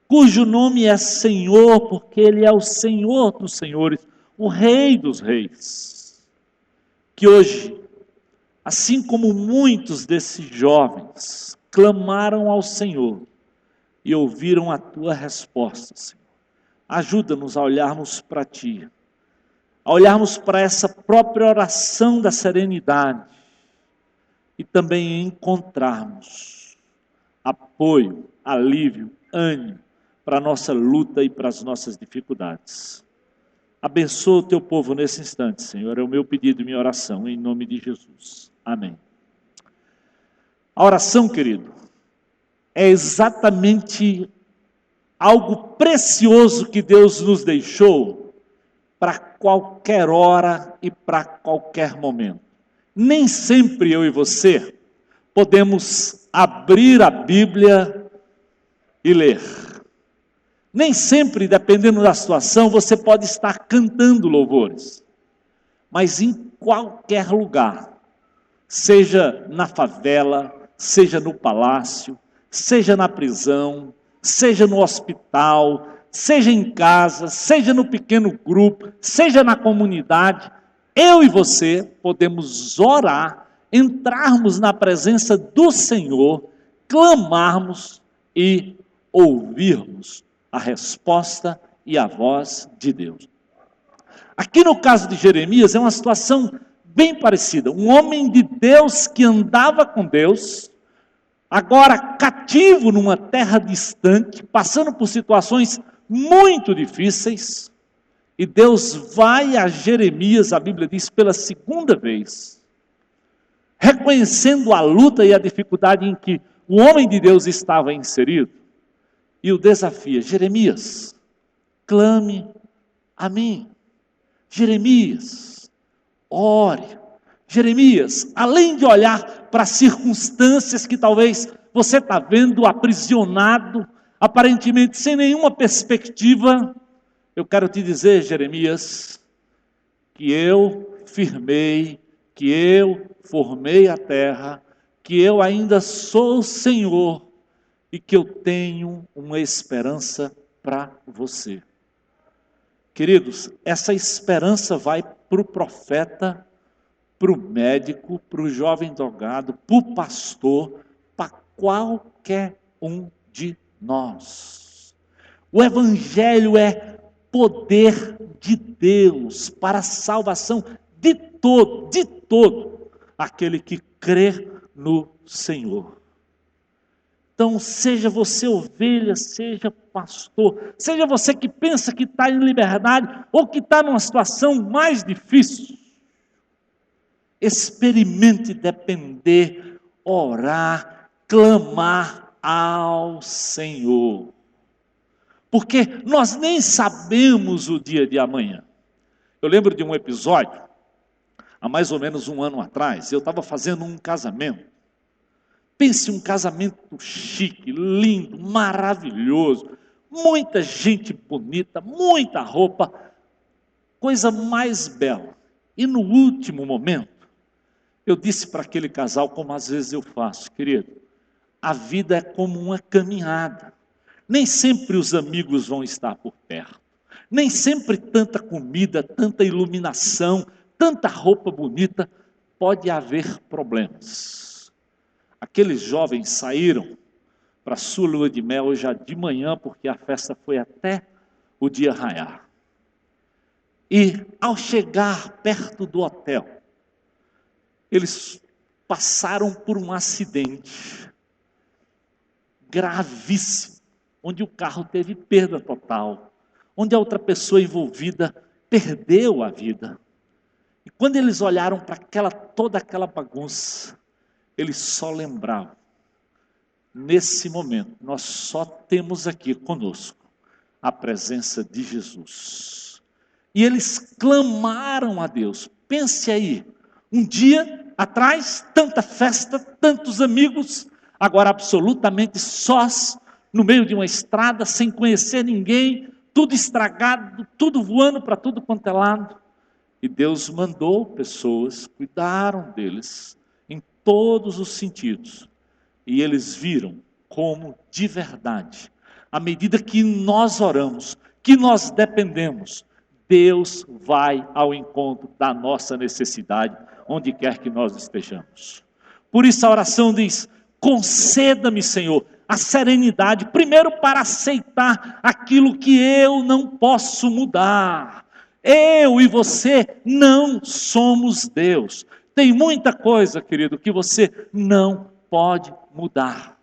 cujo nome é Senhor, porque Ele é o Senhor dos senhores, o Rei dos reis, que hoje, assim como muitos desses jovens, clamaram ao Senhor e ouviram a Tua resposta, Senhor. Ajuda-nos a olharmos para Ti, a olharmos para essa própria oração da serenidade e também encontrarmos apoio, alívio, ânimo para a nossa luta e para as nossas dificuldades. Abençoa o teu povo nesse instante, Senhor. É o meu pedido e minha oração, em nome de Jesus. Amém. A oração, querido, é exatamente algo precioso que Deus nos deixou para qualquer hora e para qualquer momento. Nem sempre eu e você podemos abrir a Bíblia e ler. Nem sempre, dependendo da situação, você pode estar cantando louvores. Mas em qualquer lugar, seja na favela, seja no palácio, seja na prisão, seja no hospital, seja em casa, seja no pequeno grupo, seja na comunidade, eu e você podemos orar, entrarmos na presença do Senhor, clamarmos e ouvirmos a resposta e a voz de Deus. Aqui no caso de Jeremias é uma situação bem parecida. Um homem de Deus que andava com Deus, agora cativo numa terra distante, passando por situações muito difíceis, E Deus vai a Jeremias, a Bíblia diz, pela segunda vez, reconhecendo a luta e a dificuldade em que o homem de Deus estava inserido, e o desafia: Jeremias, clame a mim. Jeremias, ore. Jeremias, além de olhar para as circunstâncias que talvez você está vendo aprisionado, aparentemente sem nenhuma perspectiva, eu quero te dizer, Jeremias, que eu firmei, que eu formei a terra, que eu ainda sou o Senhor e que eu tenho uma esperança para você. Queridos, essa esperança vai para o profeta, para o médico, para o jovem drogado, para o pastor, para qualquer um de nós. O Evangelho é poder de Deus para a salvação de todo aquele que crê no Senhor. Então, seja você ovelha, seja pastor, seja você que pensa que está em liberdade ou que está numa situação mais difícil, experimente depender, orar, clamar ao Senhor. Porque nós nem sabemos o dia de amanhã. Eu lembro de um episódio, há mais ou menos um ano atrás, eu estava fazendo um casamento. Pense um casamento chique, lindo, maravilhoso, muita gente bonita, muita roupa, coisa mais bela. E no último momento, eu disse para aquele casal, como às vezes eu faço: querido, a vida é como uma caminhada. Nem sempre os amigos vão estar por perto. Nem sempre tanta comida, tanta iluminação, tanta roupa bonita, pode haver problemas. Aqueles jovens saíram para a sua lua de mel já de manhã, porque a festa foi até o dia raiar. E ao chegar perto do hotel, eles passaram por um acidente gravíssimo, onde o carro teve perda total, onde a outra pessoa envolvida perdeu a vida. E quando eles olharam para toda aquela bagunça, eles só lembravam: nesse momento, nós só temos aqui conosco a presença de Jesus. E eles clamaram a Deus. Pense aí, um dia atrás, tanta festa, tantos amigos, agora absolutamente sós, no meio de uma estrada, sem conhecer ninguém, tudo estragado, tudo voando para tudo quanto é lado. E Deus mandou pessoas, cuidaram deles em todos os sentidos. E eles viram como, de verdade, à medida que nós oramos, que nós dependemos, Deus vai ao encontro da nossa necessidade, onde quer que nós estejamos. Por isso a oração diz: conceda-me, Senhor, a serenidade, primeiro para aceitar aquilo que eu não posso mudar. Eu e você não somos Deus. Tem muita coisa, querido, que você não pode mudar.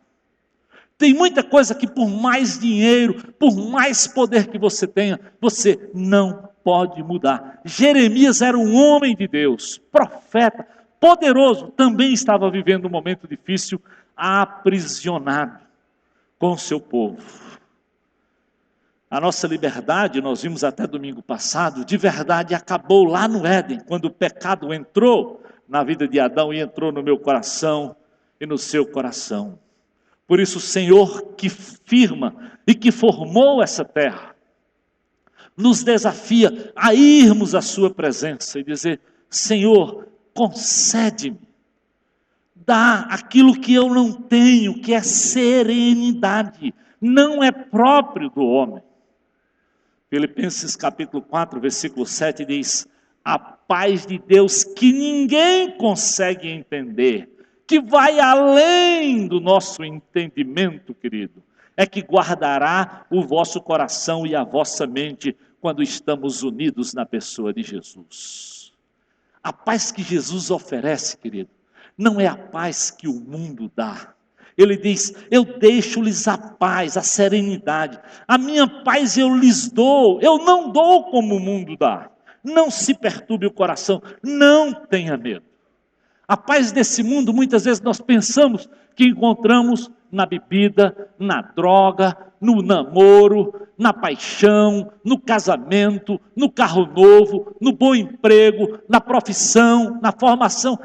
Tem muita coisa que, por mais dinheiro, por mais poder que você tenha, você não pode mudar. Jeremias era um homem de Deus, profeta, poderoso, também estava vivendo um momento difícil, aprisionado com o seu povo. A nossa liberdade, nós vimos até domingo passado, de verdade acabou lá no Éden, quando o pecado entrou na vida de Adão e entrou no meu coração e no seu coração. Por isso o Senhor que firma e que formou essa terra, nos desafia a irmos à sua presença e dizer: Senhor, concede-me, dá aquilo que eu não tenho, que é serenidade, não é próprio do homem. Filipenses capítulo 4, versículo 7 diz: a paz de Deus que ninguém consegue entender, que vai além do nosso entendimento, querido, é que guardará o vosso coração e a vossa mente quando estamos unidos na pessoa de Jesus. A paz que Jesus oferece, querido, não é a paz que o mundo dá. Ele diz: eu deixo-lhes a paz, a serenidade. A minha paz eu lhes dou. Eu não dou como o mundo dá. Não se perturbe o coração. Não tenha medo. A paz desse mundo, muitas vezes nós pensamos que encontramos na bebida, na droga, no namoro, na paixão, no casamento, no carro novo, no bom emprego, na profissão, na formação.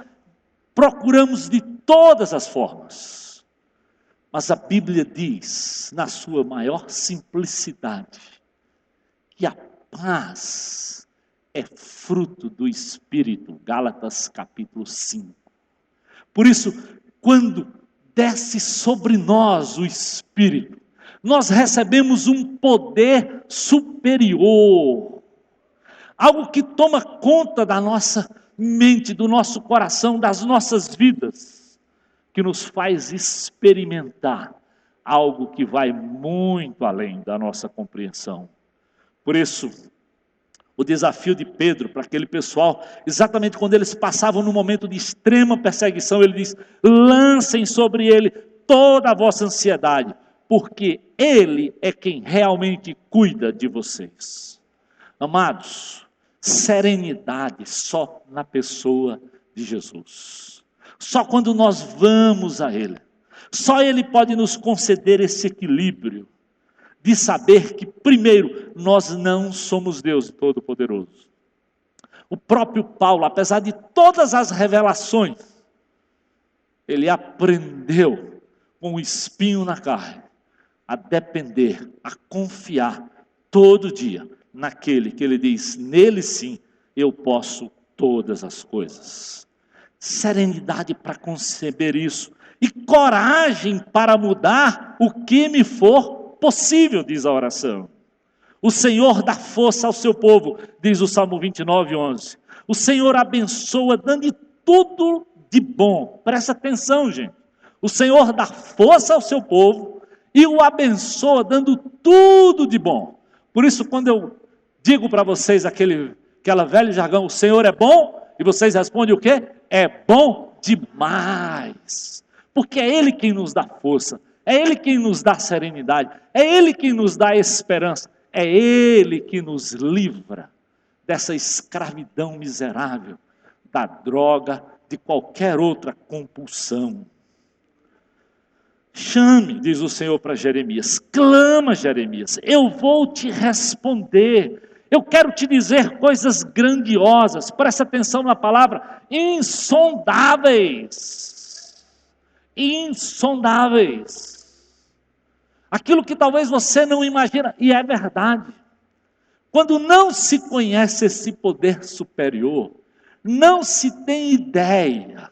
Procuramos de todas as formas. Mas a Bíblia diz, na sua maior simplicidade, que a paz é fruto do Espírito. Gálatas capítulo 5. Por isso, quando desce sobre nós o Espírito, nós recebemos um poder superior, algo que toma conta da nossa mente, do nosso coração, das nossas vidas, que nos faz experimentar algo que vai muito além da nossa compreensão. Por isso, o desafio de Pedro para aquele pessoal, exatamente quando eles passavam num momento de extrema perseguição, ele diz: lancem sobre ele toda a vossa ansiedade, porque ele é quem realmente cuida de vocês. Amados, serenidade só na pessoa de Jesus. Só quando nós vamos a Ele. Só Ele pode nos conceder esse equilíbrio de saber que, primeiro, nós não somos Deus Todo-Poderoso. O próprio Paulo, apesar de todas as revelações, ele aprendeu com o espinho na carne a depender, a confiar todo dia naquele que ele diz: nele sim eu posso todas as coisas. Serenidade para conceber isso e coragem para mudar o que me for possível, diz a oração. O Senhor dá força ao seu povo, diz o Salmo 29:11. O Senhor abençoa dando tudo de bom. Presta atenção, gente. O Senhor dá força ao seu povo e o abençoa dando tudo de bom. Por isso, quando eu digo para vocês aquela velho jargão, o Senhor é bom, e vocês respondem o quê? É bom demais. Porque é Ele quem nos dá força, é Ele quem nos dá serenidade, é Ele quem nos dá esperança, é Ele que nos livra dessa escravidão miserável, da droga, de qualquer outra compulsão. Chame, diz o Senhor para Jeremias, clama, Jeremias, eu vou te responder. Eu quero te dizer coisas grandiosas, presta atenção na palavra, insondáveis. Insondáveis. Aquilo que talvez você não imagina, e é verdade. Quando não se conhece esse poder superior, não se tem ideia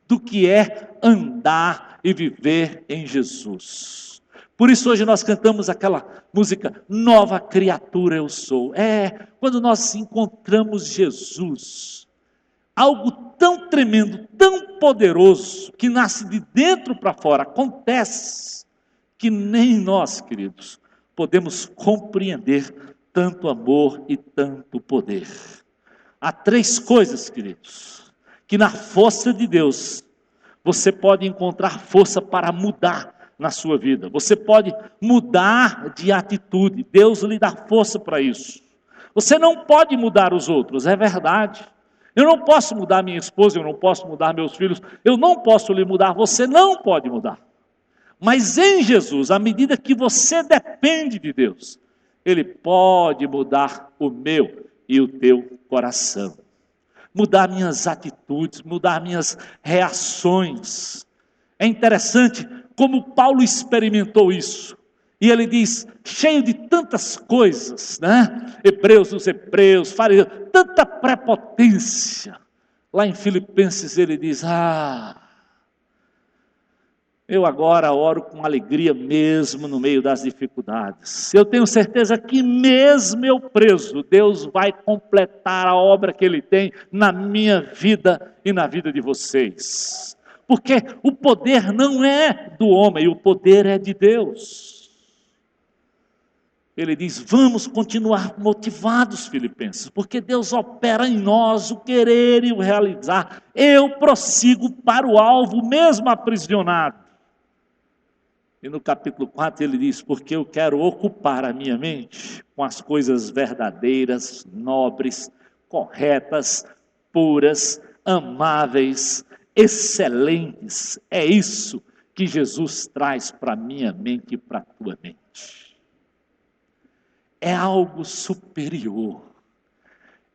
do que é andar e viver em Jesus. Por isso hoje nós cantamos aquela música, Nova Criatura Eu Sou. Quando nós encontramos Jesus, algo tão tremendo, tão poderoso, que nasce de dentro para fora, acontece, que nem nós, queridos, podemos compreender tanto amor e tanto poder. Há três coisas, queridos, que na força de Deus, você pode encontrar força para mudar na sua vida. Você pode mudar de atitude. Deus lhe dá força para isso. Você não pode mudar os outros, é verdade. Eu não posso mudar minha esposa, eu não posso mudar meus filhos, eu não posso lhe mudar, você não pode mudar. Mas em Jesus, à medida que você depende de Deus, Ele pode mudar o meu e o teu coração. Mudar minhas atitudes, mudar minhas reações. É interessante como Paulo experimentou isso. E ele diz, cheio de tantas coisas, né? Hebreus dos hebreus, fariseus, tanta prepotência. Lá em Filipenses ele diz, eu agora oro com alegria mesmo no meio das dificuldades. Eu tenho certeza que mesmo eu preso, Deus vai completar a obra que Ele tem na minha vida e na vida de vocês. Porque o poder não é do homem, o poder é de Deus. Ele diz, vamos continuar motivados, Filipenses, porque Deus opera em nós o querer e o realizar. Eu prossigo para o alvo, mesmo aprisionado. E no capítulo 4 ele diz: porque eu quero ocupar a minha mente com as coisas verdadeiras, nobres, corretas, puras, amáveis, excelentes. É isso que Jesus traz para a minha mente e para a tua mente. É algo superior.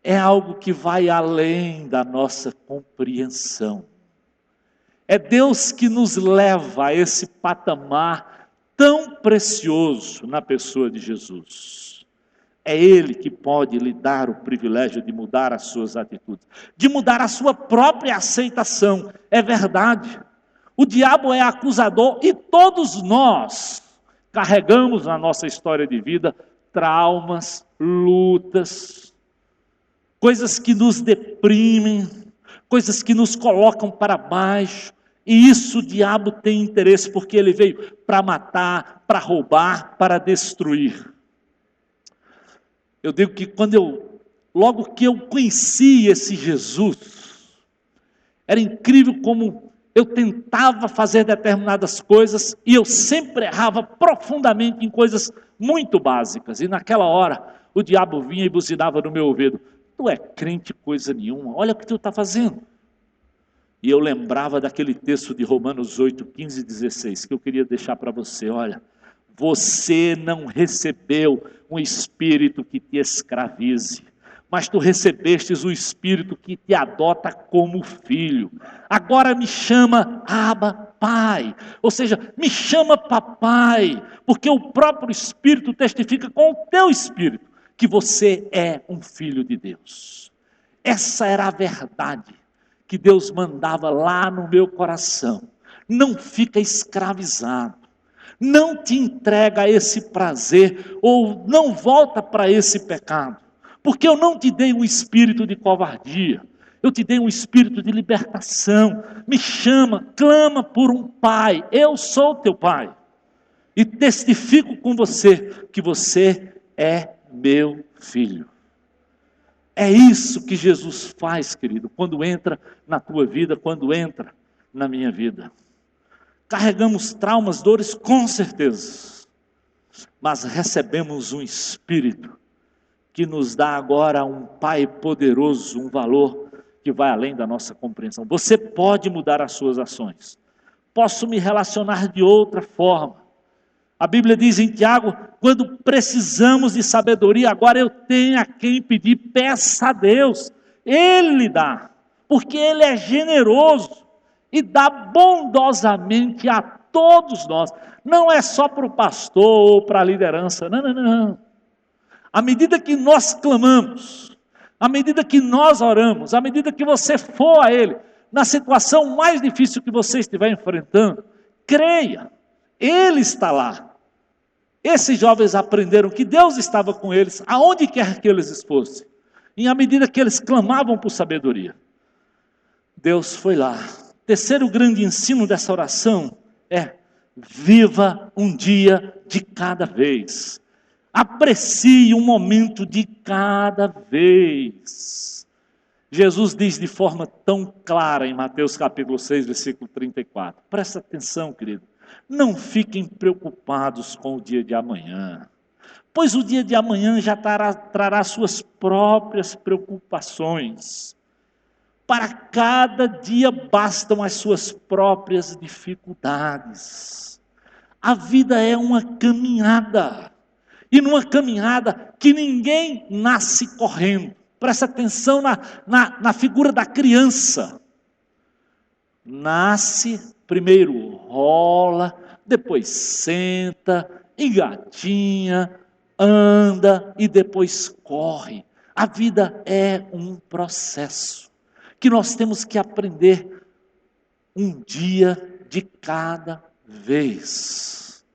É algo que vai além da nossa compreensão. É Deus que nos leva a esse patamar tão precioso na pessoa de Jesus. É Ele que pode lhe dar o privilégio de mudar as suas atitudes, de mudar a sua própria aceitação. É verdade. O diabo é acusador e todos nós carregamos na nossa história de vida traumas, lutas, coisas que nos deprimem, coisas que nos colocam para baixo. E isso o diabo tem interesse, porque ele veio para matar, para roubar, para destruir. Eu digo que logo que eu conheci esse Jesus, era incrível como eu tentava fazer determinadas coisas e eu sempre errava profundamente em coisas muito básicas. E naquela hora o diabo vinha e buzinava no meu ouvido: tu é crente coisa nenhuma, olha o que tu está fazendo. E eu lembrava daquele texto de Romanos 8, 15 e 16, que eu queria deixar para você. Olha, você não recebeu um espírito que te escravize, mas tu recebestes o espírito que te adota como filho. Agora me chama Abba, Pai, ou seja, me chama papai, porque o próprio Espírito testifica com o teu espírito que você é um filho de Deus. Essa era a verdade que Deus mandava lá no meu coração. Não fica escravizado, não te entrega a esse prazer, ou não volta para esse pecado, porque eu não te dei um espírito de covardia, eu te dei um espírito de libertação. Me chama, clama por um pai, eu sou teu pai, e testifico com você que você é meu filho. É isso que Jesus faz, querido, quando entra na tua vida, quando entra na minha vida. Carregamos traumas, dores, com certeza, mas recebemos um Espírito que nos dá agora um Pai poderoso, um valor que vai além da nossa compreensão. Você pode mudar as suas ações. Posso me relacionar de outra forma. A Bíblia diz em Tiago: quando precisamos de sabedoria, agora eu tenho a quem pedir, peça a Deus, Ele lhe dá, porque Ele é generoso e dá bondosamente a todos nós. Não é só para o pastor ou para a liderança, não. À medida que nós clamamos, à medida que nós oramos, à medida que você for a Ele, na situação mais difícil que você estiver enfrentando, creia, Ele está lá. Esses jovens aprenderam que Deus estava com eles, aonde quer que eles fossem. E à medida que eles clamavam por sabedoria, Deus foi lá. Terceiro grande ensino dessa oração é: viva um dia de cada vez. Aprecie um momento de cada vez. Jesus diz de forma tão clara em Mateus capítulo 6, versículo 34. Presta atenção, querido. Não fiquem preocupados com o dia de amanhã, pois o dia de amanhã já trará suas próprias preocupações. Para cada dia bastam as suas próprias dificuldades. A vida é uma caminhada, e numa caminhada que ninguém nasce correndo. Presta atenção na figura da criança. Nasce, primeiro rola, depois senta, engatinha, anda e depois corre. A vida é um processo que nós temos que aprender um dia de cada vez.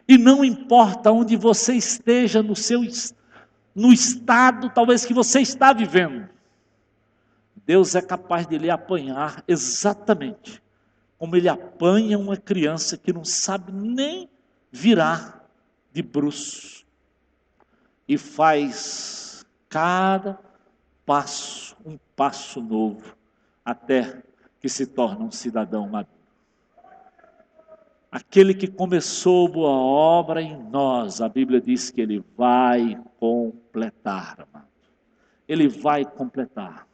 E não importa onde você esteja no estado talvez que você está vivendo, Deus é capaz de lhe apanhar exatamente como Ele apanha uma criança que não sabe nem virar de bruços, e faz cada passo um passo novo, até que se torna um cidadão maduro. Aquele que começou boa obra em nós, a Bíblia diz que Ele vai completar, amado. Ele vai completar.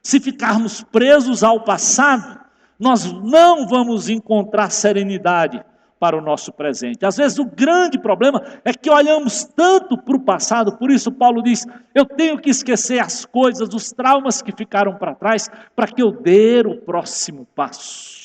Se ficarmos presos ao passado, nós não vamos encontrar serenidade para o nosso presente. Às vezes o grande problema é que olhamos tanto para o passado, por isso Paulo diz, eu tenho que esquecer as coisas, os traumas que ficaram para trás, para que eu dê o próximo passo.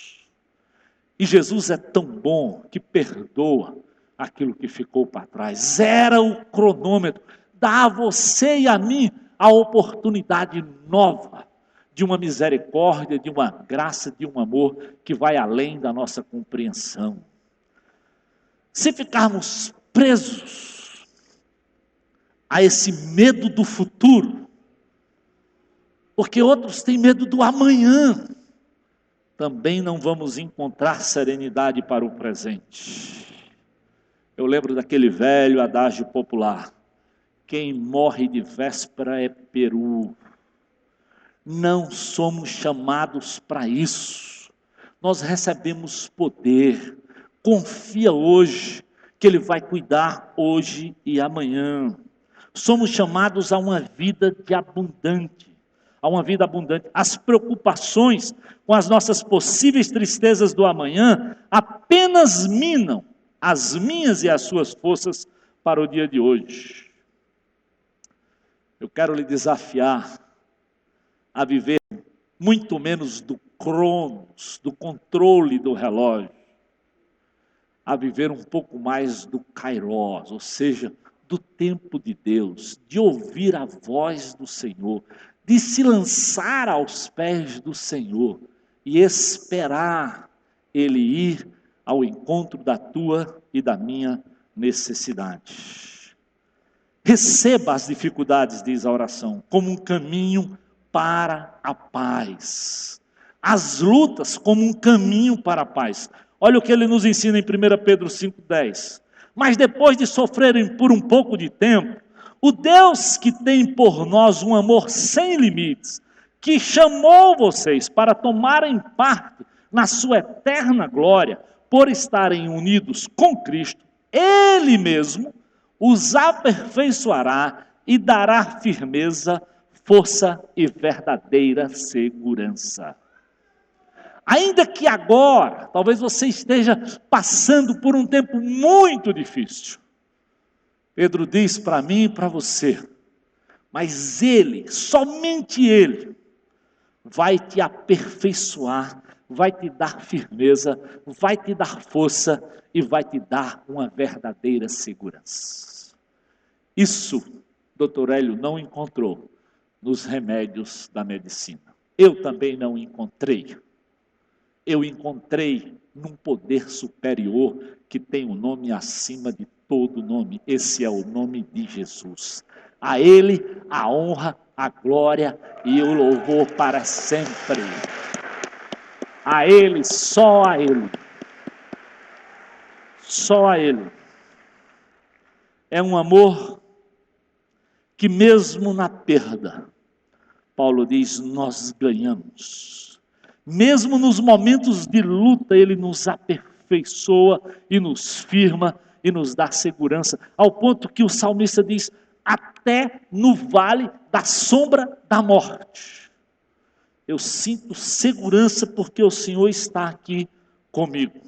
E Jesus é tão bom que perdoa aquilo que ficou para trás, zera o cronômetro, dá a você e a mim a oportunidade nova de uma misericórdia, de uma graça, de um amor que vai além da nossa compreensão. Se ficarmos presos a esse medo do futuro, porque outros têm medo do amanhã, também não vamos encontrar serenidade para o presente. Eu lembro daquele velho adágio popular, quem morre de véspera é peru. Não somos chamados para isso. Nós recebemos poder. Confia hoje, que Ele vai cuidar hoje e amanhã. Somos chamados a uma vida de abundante. A uma vida abundante. As preocupações com as nossas possíveis tristezas do amanhã apenas minam as minhas e as suas forças para o dia de hoje. Eu quero lhe desafiar a viver muito menos do cronos, do controle do relógio, a viver um pouco mais do kairos, ou seja, do tempo de Deus, de ouvir a voz do Senhor, de se lançar aos pés do Senhor e esperar Ele ir ao encontro da tua e da minha necessidade. Receba as dificuldades, diz a oração, como um caminho para a paz. As lutas como um caminho para a paz. Olha o que ele nos ensina em 1 Pedro 5,10. Mas depois de sofrerem por um pouco de tempo, o Deus que tem por nós um amor sem limites, que chamou vocês para tomarem parte na sua eterna glória, por estarem unidos com Cristo, Ele mesmo os aperfeiçoará e dará firmeza, força e verdadeira segurança. Ainda que agora, talvez você esteja passando por um tempo muito difícil, Pedro diz para mim e para você, mas Ele, somente Ele, vai te aperfeiçoar, vai te dar firmeza, vai te dar força e vai te dar uma verdadeira segurança. Isso, Dr. Hélio não encontrou nos remédios da medicina. Eu também não encontrei. Eu encontrei num poder superior que tem um nome acima de todo nome. Esse é o nome de Jesus. A Ele a honra, a glória e o louvor para sempre. A Ele, só a Ele. Só a Ele. É um amor que mesmo na perda, Paulo diz, nós ganhamos. Mesmo nos momentos de luta, Ele nos aperfeiçoa e nos firma e nos dá segurança, ao ponto que o salmista diz, até no vale da sombra da morte. Eu sinto segurança porque o Senhor está aqui comigo.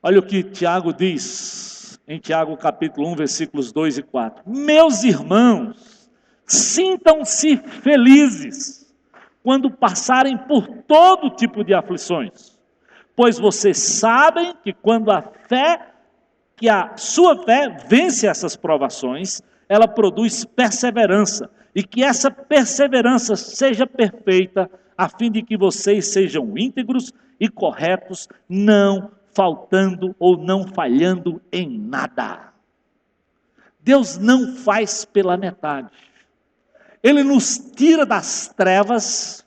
Olha o que Tiago diz, em Tiago capítulo 1, versículos 2 e 4. Meus irmãos, sintam-se felizes quando passarem por todo tipo de aflições, pois vocês sabem que quando a sua fé vence essas provações, ela produz perseverança, e que essa perseverança seja perfeita, a fim de que vocês sejam íntegros e corretos, não faltando ou não falhando em nada. Deus não faz pela metade. Ele nos tira das trevas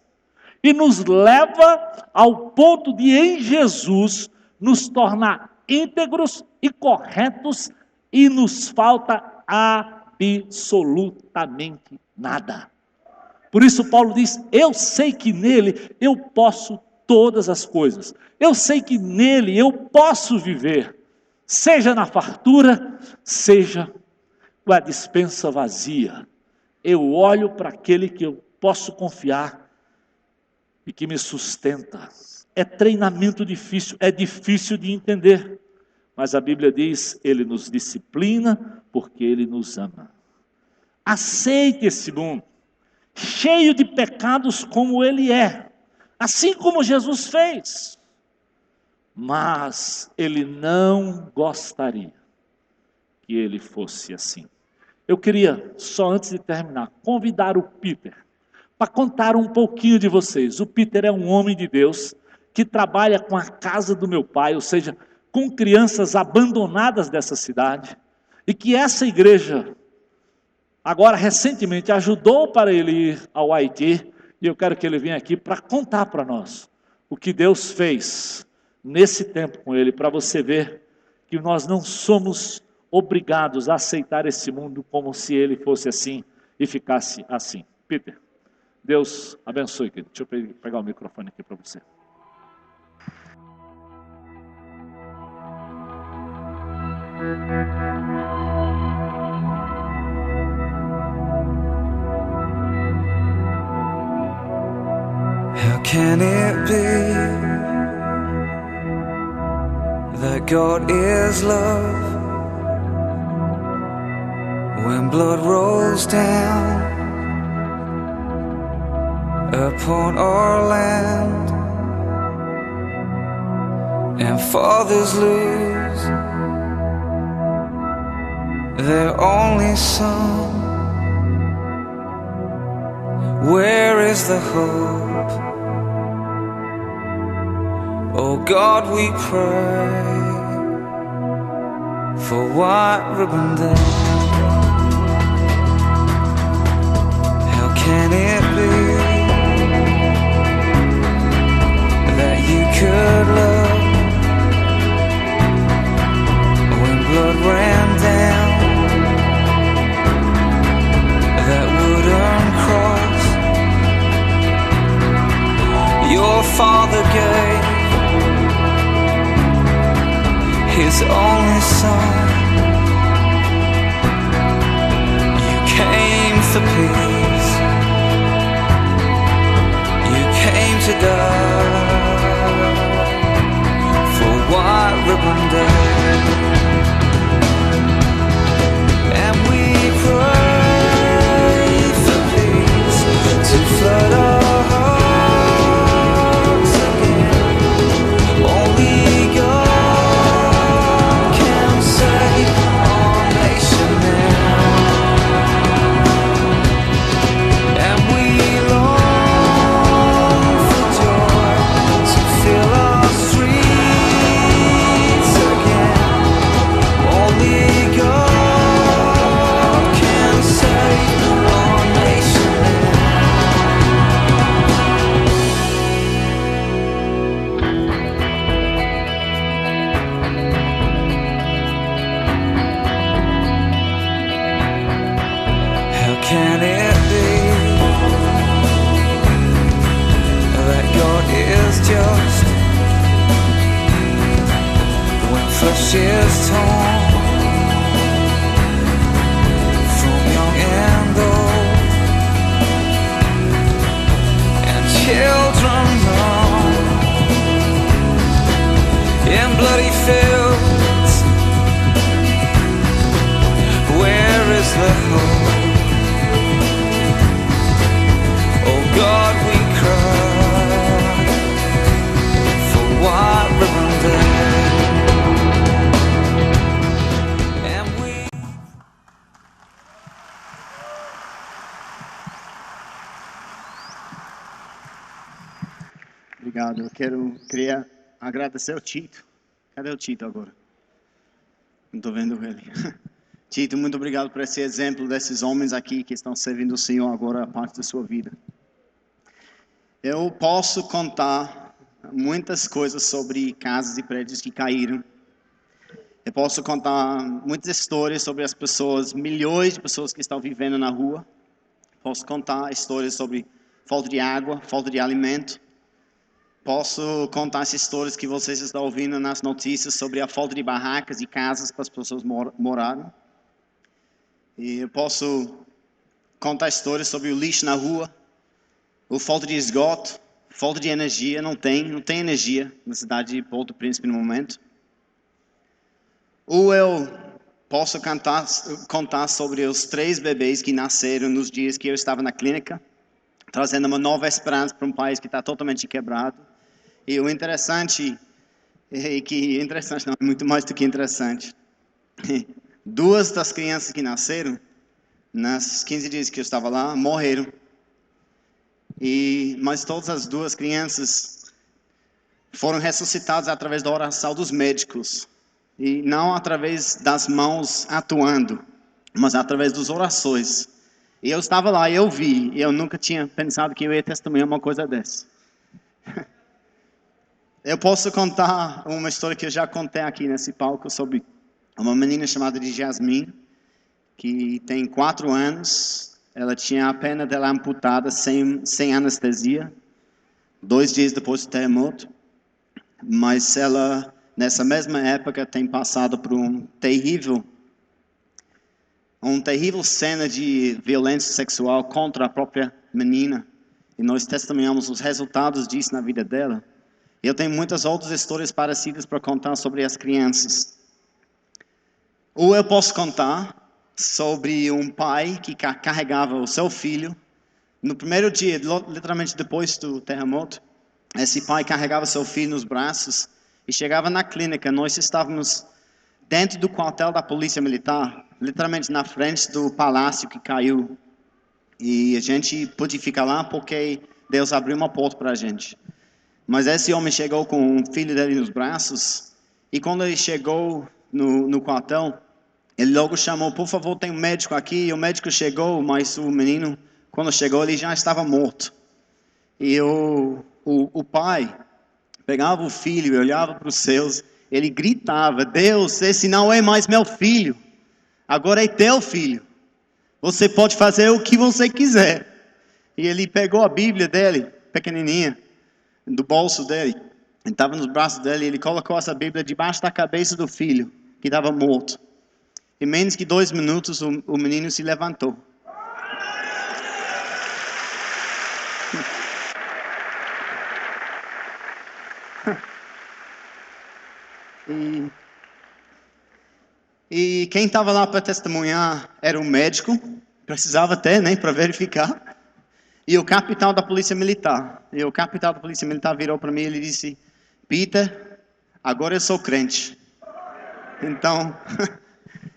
e nos leva ao ponto de, em Jesus, nos tornar íntegros e corretos e nos falta absolutamente nada. Por isso Paulo diz, eu sei que nele eu posso todas as coisas. Eu sei que nele eu posso viver, seja na fartura, seja com a despensa vazia. Eu olho para aquele que eu posso confiar e que me sustenta. É treinamento difícil, é difícil de entender, mas a Bíblia diz, ele nos disciplina porque ele nos ama. Aceite esse mundo, cheio de pecados como ele é, assim como Jesus fez, mas ele não gostaria que ele fosse assim. Eu queria, só antes de terminar, convidar o Peter para contar um pouquinho de vocês. O Peter é um homem de Deus que trabalha com a casa do meu pai, ou seja, com crianças abandonadas dessa cidade, e que essa igreja, agora recentemente, ajudou para ele ir ao Haiti, e eu quero que ele venha aqui para contar para nós o que Deus fez nesse tempo com ele, para você ver que nós não somos obrigados a aceitar esse mundo como se ele fosse assim e ficasse assim. Peter, Deus abençoe, querido. Deixa eu pegar o microfone aqui para você. How can it be that God is love when blood rolls down upon our land and fathers lose their only son? Where is the hope? Oh God, we pray for White Ribbon Day. How can it be that you could love when blood ran down that wooden cross? Your father gave his only son. You came for peace. You came to die for White Ribbon Day. And we pray for peace to flood our hearts again. Only God can save our nation now. And we long for joy to fill our streets again. Only God can save our nation How can it be that God is just when flesh is torn from young and old, and children mourn in bloody fields? Where is the hope? Oh God, we cry for White Ribbon Day. And we Obrigado. Eu queria agradecer ao Tito. Cadê o Tito agora? Não estou vendo ele. Tito, muito obrigado por esse exemplo desses homens aqui que estão servindo o Senhor agora a parte da sua vida. Eu posso contar muitas coisas sobre casas e prédios que caíram. Eu posso contar muitas histórias sobre as pessoas, milhões de pessoas que estão vivendo na rua. Posso contar histórias sobre falta de água, falta de alimento. posso contar as histórias que vocês estão ouvindo nas notícias sobre a falta de barracas e casas para as pessoas morarem. E eu posso contar histórias sobre o lixo na rua, a falta de esgoto, falta de energia, não tem energia na cidade de Porto Príncipe no momento. Ou eu posso contar sobre os 3 bebês que nasceram nos dias que eu estava na clínica, trazendo uma nova esperança para um país que está totalmente quebrado. E o interessante, interessante não, é muito mais do que interessante. 2 das crianças que nasceram, nas 15 dias que eu estava lá, morreram. Mas todas as 2 crianças foram ressuscitadas através da oração dos médicos. E não através das mãos atuando, mas através das orações. E eu estava lá, eu vi, e eu nunca tinha pensado que eu ia testemunhar uma coisa dessa. Eu posso contar uma história que eu já contei aqui nesse palco sobre uma menina chamada de Jasmine, que tem 4 anos. Ela tinha a perna dela amputada sem anestesia, 2 dias depois do terremoto. Mas ela, nessa mesma época, tem passado por uma terrível cena de violência sexual contra a própria menina. E nós testemunhamos os resultados disso na vida dela. Eu tenho muitas outras histórias parecidas para contar sobre as crianças. Ou eu posso contar sobre um pai que carregava o seu filho. No primeiro dia, literalmente depois do terremoto, esse pai carregava seu filho nos braços e chegava na clínica. Nós estávamos dentro do quartel da Polícia Militar, literalmente na frente do palácio que caiu. E a gente pôde ficar lá porque Deus abriu uma porta para a gente. Mas esse homem chegou com o filho dele nos braços, e quando ele chegou no quartel, ele logo chamou: por favor, tem um médico aqui. E o médico chegou, mas o menino, quando chegou, ele já estava morto. E o pai pegava o filho e olhava para os seus, ele gritava: Deus, esse não é mais meu filho, agora é teu filho. Você pode fazer o que você quiser. E ele pegou a Bíblia dele, pequenininha, do bolso dele, estava nos braços dele, e ele colocou essa Bíblia debaixo da cabeça do filho, que estava morto. Em menos que 2 minutos, o menino se levantou. E quem estava lá para testemunhar era um médico, precisava até, né, para verificar. E o capitão da Polícia Militar. E o capitão da Polícia Militar virou para mim e ele disse: Peter, agora eu sou crente. Então,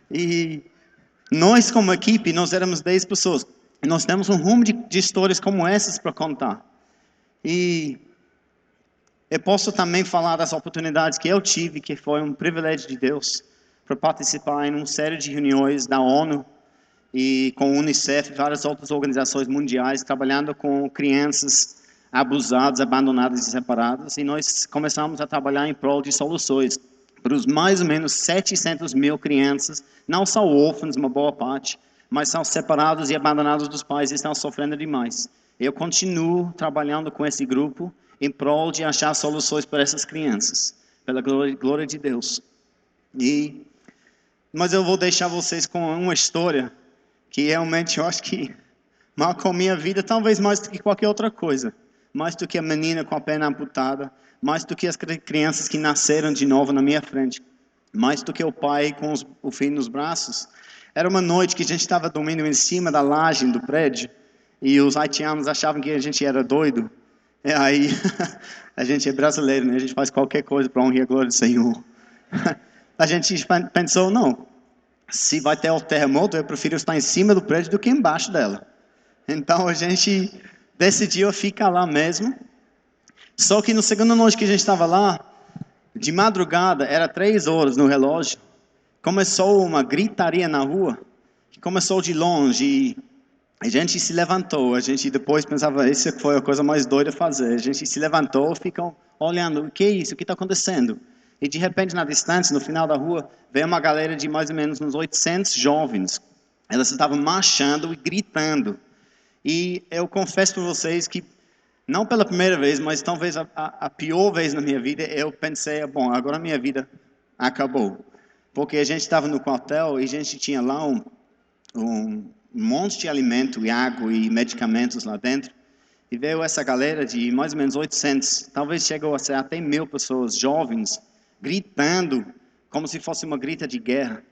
e nós como equipe, nós éramos 10 pessoas. E nós temos um rumo de histórias como essas para contar. E eu posso também falar das oportunidades que eu tive, que foi um privilégio de Deus, para participar em uma série de reuniões da ONU, e com o UNICEF e várias outras organizações mundiais, trabalhando com crianças abusadas, abandonadas e separadas. E nós começamos a trabalhar em prol de soluções para os mais ou menos 700 mil crianças, não são órfãos, uma boa parte, mas são separados e abandonados dos pais e estão sofrendo demais. Eu continuo trabalhando com esse grupo em prol de achar soluções para essas crianças, pela glória de Deus. Mas eu vou deixar vocês com uma história que realmente eu acho que marcou minha vida, talvez mais do que qualquer outra coisa. Mais do que a menina com a perna amputada, mais do que as crianças que nasceram de novo na minha frente, mais do que o pai com o filho nos braços. Era uma noite que a gente estava dormindo em cima da laje do prédio, e os haitianos achavam que a gente era doido. E aí, a gente é brasileiro, né? A gente faz qualquer coisa para honrar a glória do Senhor. A gente pensou, não, se vai ter o terremoto, eu prefiro estar em cima do prédio do que embaixo dela. Então a gente decidiu ficar lá mesmo. Só que no segundo noite que a gente estava lá, de madrugada, era 3 horas no relógio, começou uma gritaria na rua, que começou de longe, e a gente se levantou. A gente depois pensava, essa foi a coisa mais doida a fazer. A gente se levantou, ficam olhando, o que é isso, o que está acontecendo? E de repente, na distância, no final da rua, veio uma galera de mais ou menos uns 800 jovens. Elas estavam marchando e gritando. E eu confesso para vocês que não pela primeira vez, mas talvez a pior vez na minha vida, eu pensei, bom, agora a minha vida acabou. Porque a gente estava no quartel e a gente tinha lá um monte de alimento e água e medicamentos lá dentro. E veio essa galera de mais ou menos 800, talvez chegou a ser até 1.000 pessoas, jovens, gritando como se fosse uma grita de guerra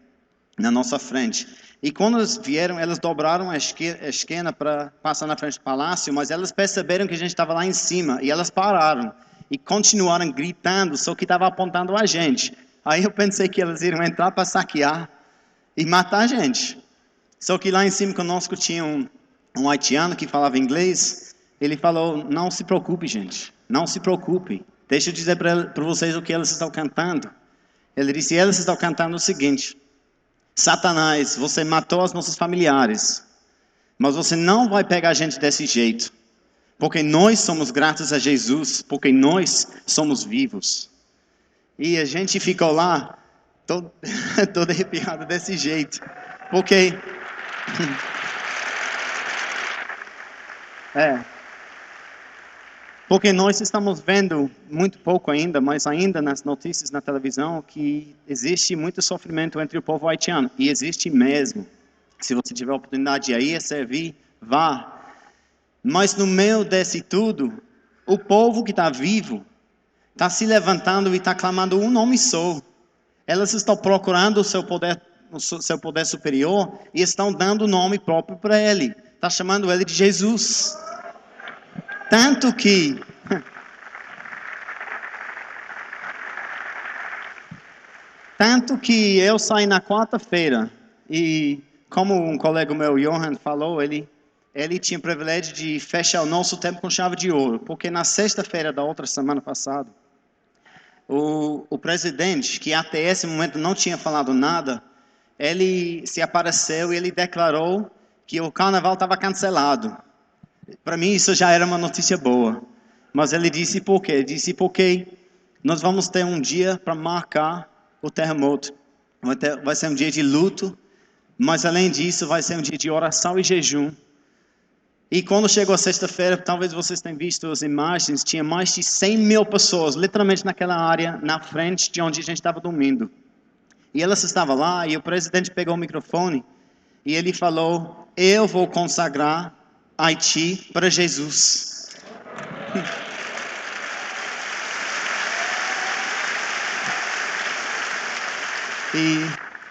na nossa frente. E quando eles vieram, elas dobraram a esquina para passar na frente do palácio, mas elas perceberam que a gente estava lá em cima, e elas pararam e continuaram gritando, só que estava apontando a gente. Aí eu pensei que elas iriam entrar para saquear e matar a gente. Só que lá em cima conosco tinha um haitiano que falava inglês. Ele falou, não se preocupe, gente, não se preocupe. Deixa eu dizer para vocês o que elas estão cantando. Ele disse, elas estão cantando o seguinte: Satanás, você matou os nossos familiares, mas você não vai pegar a gente desse jeito, porque nós somos gratos a Jesus, porque nós somos vivos. E a gente ficou lá, todo arrepiado desse jeito, porque... Porque nós estamos vendo muito pouco ainda, mas ainda nas notícias na televisão, que existe muito sofrimento entre o povo haitiano. E existe mesmo. Se você tiver a oportunidade de ir a servir, vá. Mas no meio desse tudo, o povo que está vivo está se levantando e está clamando um nome só. Elas estão procurando o seu poder superior e estão dando o nome próprio para ele. Está chamando ele de Jesus. Tanto que eu saí na quarta-feira e, como um colega meu, Johan, falou, ele tinha o privilégio de fechar o nosso tempo com chave de ouro, porque na sexta-feira da outra semana passada, o presidente, que até esse momento não tinha falado nada, ele se apareceu e ele declarou que o carnaval estava cancelado. Para mim isso já era uma notícia boa. Mas ele disse por quê? Ele disse porque nós vamos ter um dia para marcar o terremoto. Vai ser um dia de luto, mas além disso vai ser um dia de oração e jejum. E quando chegou a sexta-feira, talvez vocês tenham visto as imagens, tinha mais de 100.000 pessoas, literalmente naquela área, na frente de onde a gente estava dormindo. E elas estavam lá e o presidente pegou o microfone e ele falou, eu vou consagrar Haiti para Jesus. E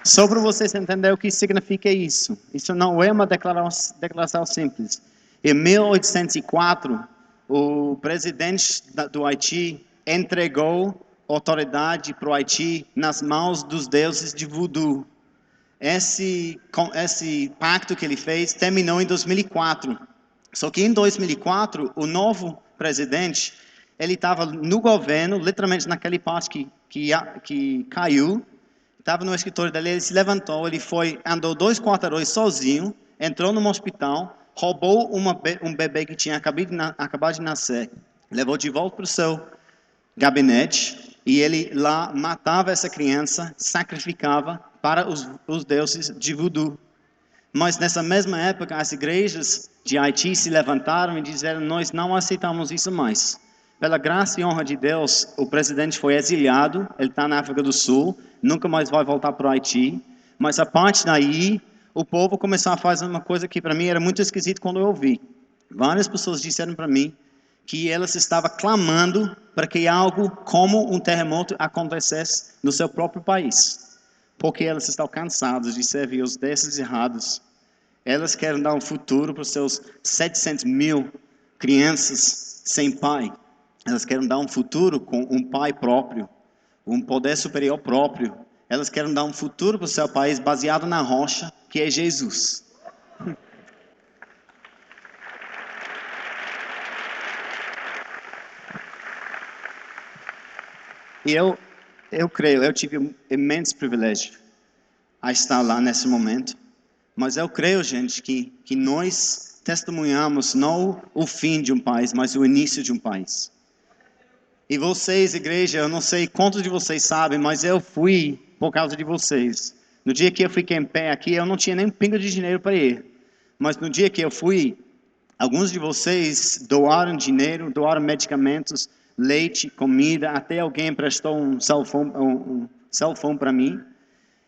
só para vocês entenderem o que significa isso. Isso não é uma declaração simples. Em 1804, o presidente do Haiti entregou autoridade para o Haiti nas mãos dos deuses de voodoo. Esse pacto que ele fez terminou em 2004. Só que em 2004, o novo presidente, ele estava no governo, literalmente naquela parte que caiu, estava no escritório dele, ele se levantou, ele andou 2 quarteirões sozinho, entrou num hospital, roubou um bebê que tinha acabado de nascer, levou de volta para o seu gabinete, e ele lá matava essa criança, sacrificava para os deuses de voodoo. Mas nessa mesma época, as igrejas de Haiti se levantaram e disseram, nós não aceitamos isso mais. Pela graça e honra de Deus, o presidente foi exilado, ele está na África do Sul, nunca mais vai voltar para o Haiti. Mas a partir daí, o povo começou a fazer uma coisa que para mim era muito esquisito quando eu ouvi. Várias pessoas disseram para mim que elas estavam clamando para que algo como um terremoto acontecesse no seu próprio país. Porque elas estão cansadas de servir os deuses errados. Elas querem dar um futuro para os seus 700.000 crianças sem pai. Elas querem dar um futuro com um pai próprio, um poder superior próprio. Elas querem dar um futuro para o seu país baseado na rocha, que é Jesus. E eu creio, eu tive um imenso privilégio a estar lá nesse momento. Mas eu creio, gente, que nós testemunhamos não o fim de um país, mas o início de um país. E vocês, igreja, eu não sei quantos de vocês sabem, mas eu fui por causa de vocês. No dia que eu fiquei em pé aqui, eu não tinha nem um pingo de dinheiro para ir. Mas no dia que eu fui, Alguns de vocês doaram dinheiro, doaram medicamentos, leite, comida, até alguém prestou um cell phone para mim.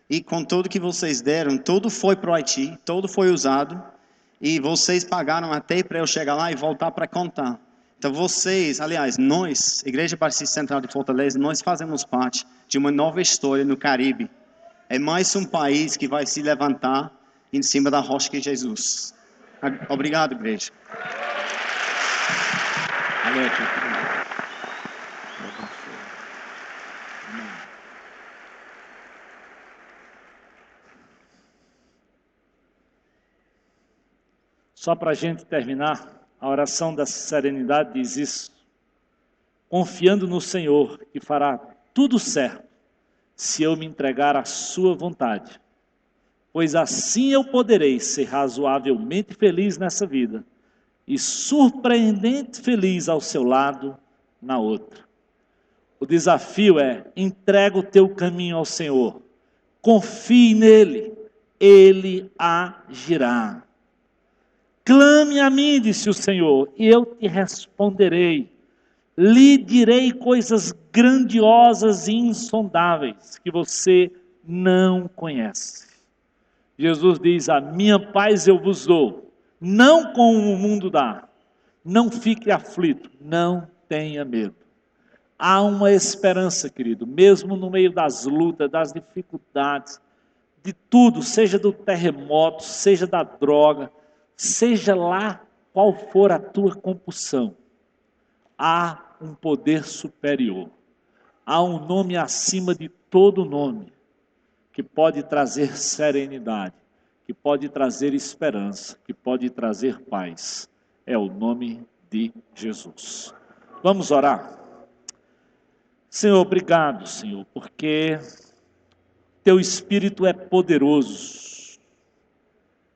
E com tudo que vocês deram, tudo foi para o Haiti, tudo foi usado. E vocês pagaram até para eu chegar lá e voltar para contar. Então vocês, aliás, nós, Igreja Batista Central de Fortaleza, nós fazemos parte de uma nova história no Caribe. É mais um país que vai se levantar em cima da rocha que é Jesus. Obrigado, igreja. Valeu, Só para a gente terminar, a oração da serenidade diz isso. Confiando no Senhor, que fará tudo certo, se eu me entregar à sua vontade. Pois assim eu poderei ser razoavelmente feliz nessa vida e surpreendente feliz ao seu lado na outra. O desafio é: entrega o teu caminho ao Senhor, confie nele, ele agirá. Clame a mim, disse o Senhor, e eu te responderei. Lhe direi coisas grandiosas e insondáveis que você não conhece. Jesus diz: a minha paz eu vos dou, não como o mundo dá. Não fique aflito, não tenha medo. Há uma esperança, querido, mesmo no meio das lutas, das dificuldades, de tudo, seja do terremoto, seja da droga, seja lá qual for a tua compulsão, há um poder superior, há um nome acima de todo nome, que pode trazer serenidade, que pode trazer esperança, que pode trazer paz. É o nome de Jesus. Vamos orar? Senhor, obrigado, Senhor, porque Teu Espírito é poderoso.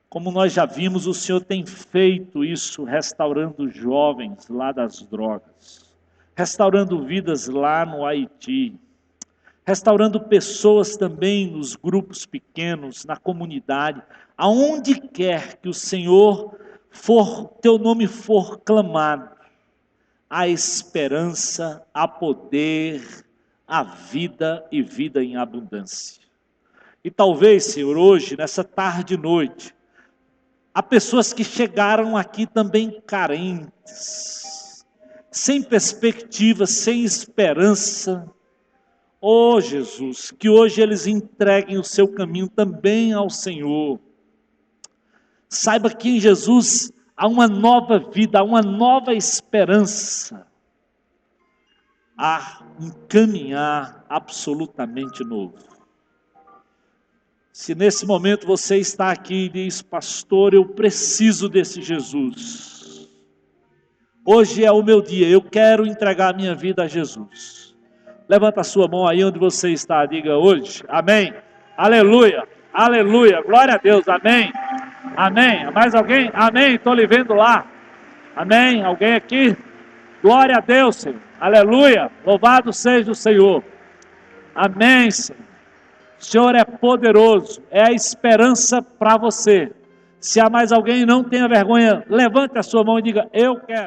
Como nós já vimos, o Senhor tem feito isso, restaurando jovens lá das drogas, restaurando vidas lá no Haiti, restaurando pessoas também nos grupos pequenos, na comunidade, aonde quer que o Senhor teu nome for clamado, há esperança, há poder, há vida e vida em abundância. E talvez, Senhor, hoje, nessa tarde e noite, há pessoas que chegaram aqui também carentes, sem perspectiva, sem esperança. Oh Jesus, que hoje eles entreguem o seu caminho também ao Senhor. Saiba que em Jesus há uma nova vida, há uma nova esperança. Há um caminhar absolutamente novo. Se nesse momento você está aqui e diz: pastor, eu preciso desse Jesus. Hoje é o meu dia, eu quero entregar a minha vida a Jesus. Levanta a sua mão aí onde você está, diga hoje, amém, aleluia, aleluia, glória a Deus, amém, amém. Mais alguém? Amém, estou lhe vendo lá, amém, alguém aqui? Glória a Deus, Senhor, aleluia, louvado seja o Senhor, amém, Senhor. O Senhor é poderoso, é a esperança para você. Se há mais alguém, não tenha vergonha, levante a sua mão e diga: eu quero.